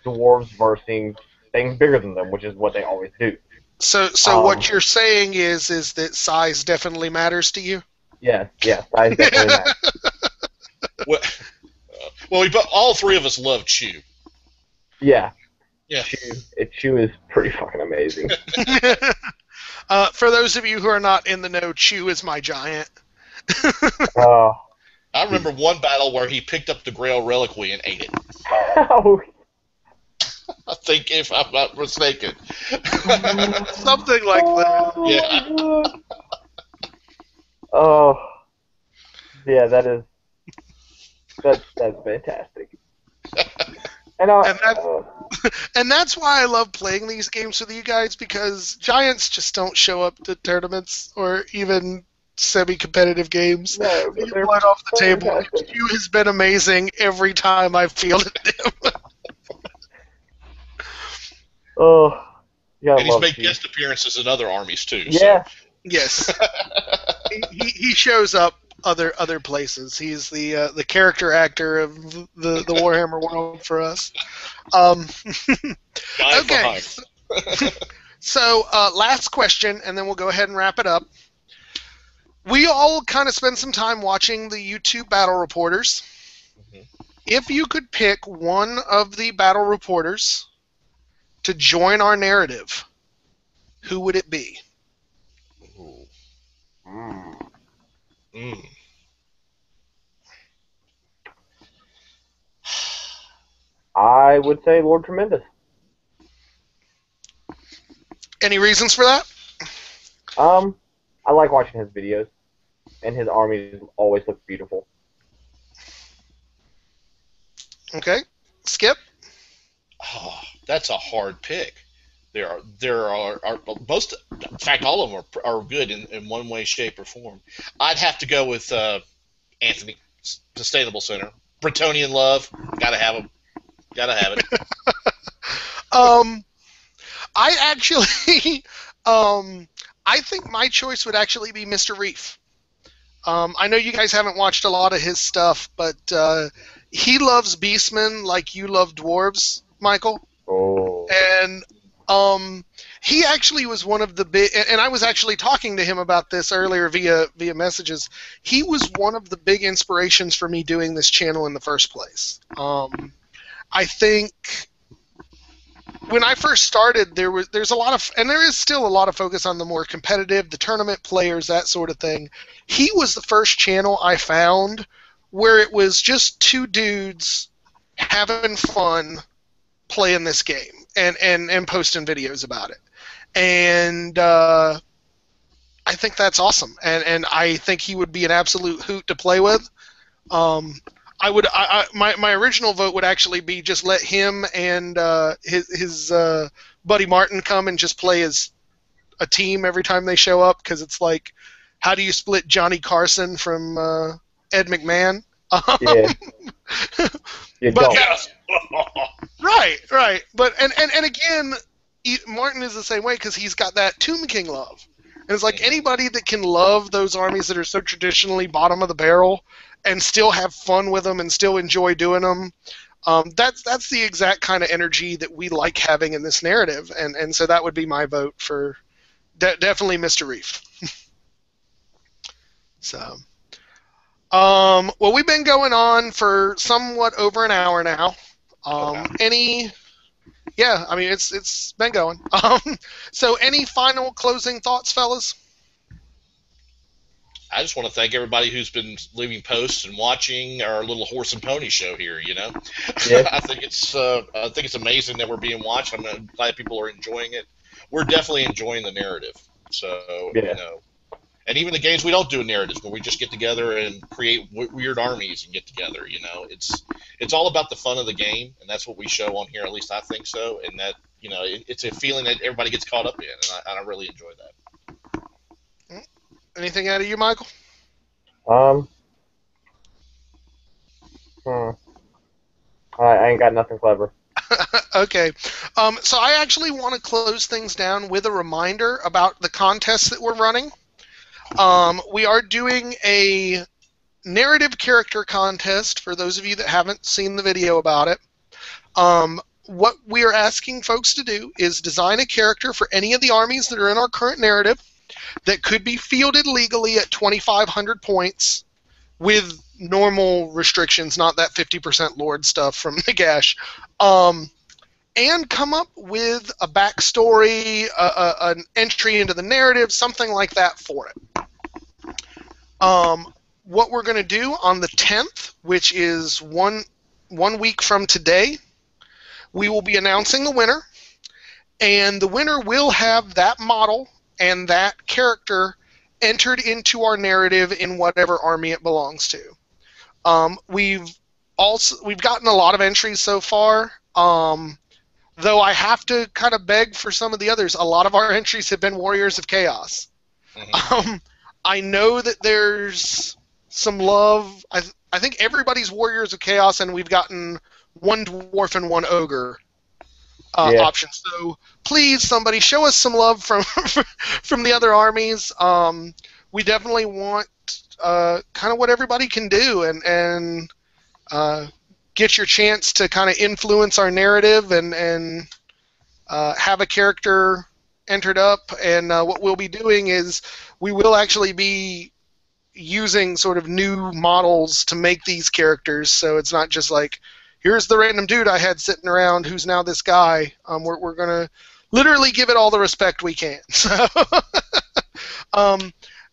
dwarves versus things bigger than them, which is what they always do. So what you're saying is that size definitely matters to you? Yes, size definitely matters. Well, all three of us love Chew. Yeah. Yeah. Chew is pretty fucking amazing. For those of you who are not in the know, Chew is my giant. I remember one battle where he picked up the Grail Reliquary and ate it. Oh. I think, if I'm not mistaken. Something like that. Yeah. Oh. Yeah, that's fantastic. And that's why I love playing these games with you guys, because giants just don't show up to tournaments or even semi-competitive games. No, you blow it off the table. You has been amazing every time I've fielded him. Oh, yeah. And he's made guest appearances in other armies too. Yeah. So. Yes. he shows up other places. He's the character actor of the Warhammer world for us. Okay. So last question, and then we'll go ahead and wrap it up. We all kind of spend some time watching the YouTube battle reporters. Mm-hmm. If you could pick one of the battle reporters to join our narrative, who would it be? I would say Lord Tremendous. Any reasons for that? I like watching his videos, and his armies always look beautiful. Okay, Skip. Oh, that's a hard pick. There are most, in fact, all of them are good in one way, shape, or form. I'd have to go with Anthony, Sustainable Center, Bretonian love. Gotta have him. Gotta have it. I actually, I think my choice would actually be Mr. Reef. I know you guys haven't watched a lot of his stuff, but he loves beastmen like you love dwarves, Michael. Oh. And he actually was one of the big, and I was actually talking to him about this earlier via messages. He was one of the big inspirations for me doing this channel in the first place. I think when I first started, there's a lot of, and there is still a lot of focus on the more competitive, the tournament players, that sort of thing. He was the first channel I found where it was just two dudes having fun playing this game and posting videos about it. And I think that's awesome. And I think he would be an absolute hoot to play with. My original vote would actually be just let him and his buddy Martin come and just play as a team every time they show up, because it's like, how do you split Johnny Carson from Ed McMahon? Yeah. You But don't. right. But and again, Martin is the same way, because he's got that Tomb King love. And it's like, anybody that can love those armies that are so traditionally bottom of the barrel and still have fun with them and still enjoy doing them, that's the exact kind of energy that we like having in this narrative. And so that would be my vote for definitely Mr. Reef. So, well, we've been going on for somewhat over an hour now. Yeah, I mean, it's been going. So any final closing thoughts, fellas? I just want to thank everybody who's been leaving posts and watching our little horse and pony show here. Yeah. I think it's amazing that we're being watched. I'm glad people are enjoying it. We're definitely enjoying the narrative. So Yeah. and even the games we don't do narratives, where we just get together and create weird armies and get together. It's all about the fun of the game, and that's what we show on here. At least I think so. And that it's a feeling that everybody gets caught up in, and I really enjoy that. Anything out of you, Michael? I ain't got nothing clever. Okay. So I actually want to close things down with a reminder about the contest that we're running. We are doing a narrative character contest for those of you that haven't seen the video about it. What we are asking folks to do is design a character for any of the armies that are in our current narrative that could be fielded legally at 2,500 points with normal restrictions, not that 50% Lord stuff from Nagash, and come up with a backstory, an entry into the narrative, something like that for it. What we're going to do on the 10th, which is one week from today, we will be announcing the winner, and the winner will have that model and that character entered into our narrative in whatever army it belongs to. We've gotten a lot of entries so far, though I have to kind of beg for some of the others. A lot of our entries have been Warriors of Chaos. Mm-hmm. I know that there's some love. I think everybody's Warriors of Chaos, and we've gotten one Dwarf and one Ogre option. So please, somebody show us some love from the other armies. We definitely want kind of what everybody can do, and get your chance to kind of influence our narrative and have a character entered up. And what we'll be doing is we will actually be using sort of new models to make these characters, so it's not just like, here's the random dude I had sitting around who's now this guy. We're going to literally give it all the respect we can. So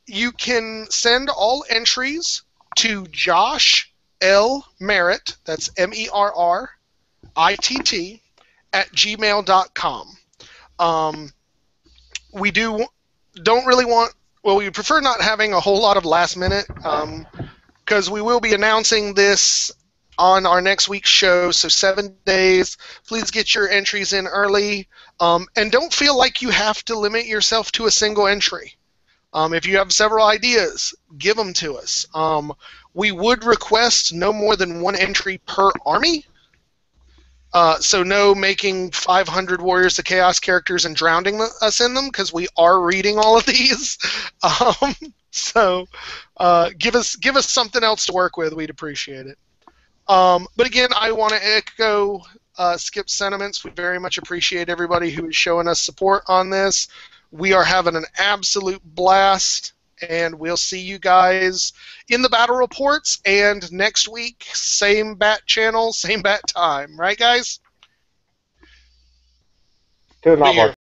you can send all entries to JoshLMerritt, that's MERRITT, at gmail.com. We don't really want, well, we prefer not having a whole lot of last minute, because we will be announcing this on our next week's show, so 7 days. Please get your entries in early, and don't feel like you have to limit yourself to a single entry. If you have several ideas, give them to us. We would request no more than one entry per army, so no making 500 Warriors of Chaos characters and drowning us in them, because we are reading all of these. So give us something else to work with. We'd appreciate it. But again, I want to echo Skip's sentiments. We very much appreciate everybody who is showing us support on this. We are having an absolute blast, and we'll see you guys in the battle reports, and next week, same bat channel, same bat time. Right, guys? Two and Be here.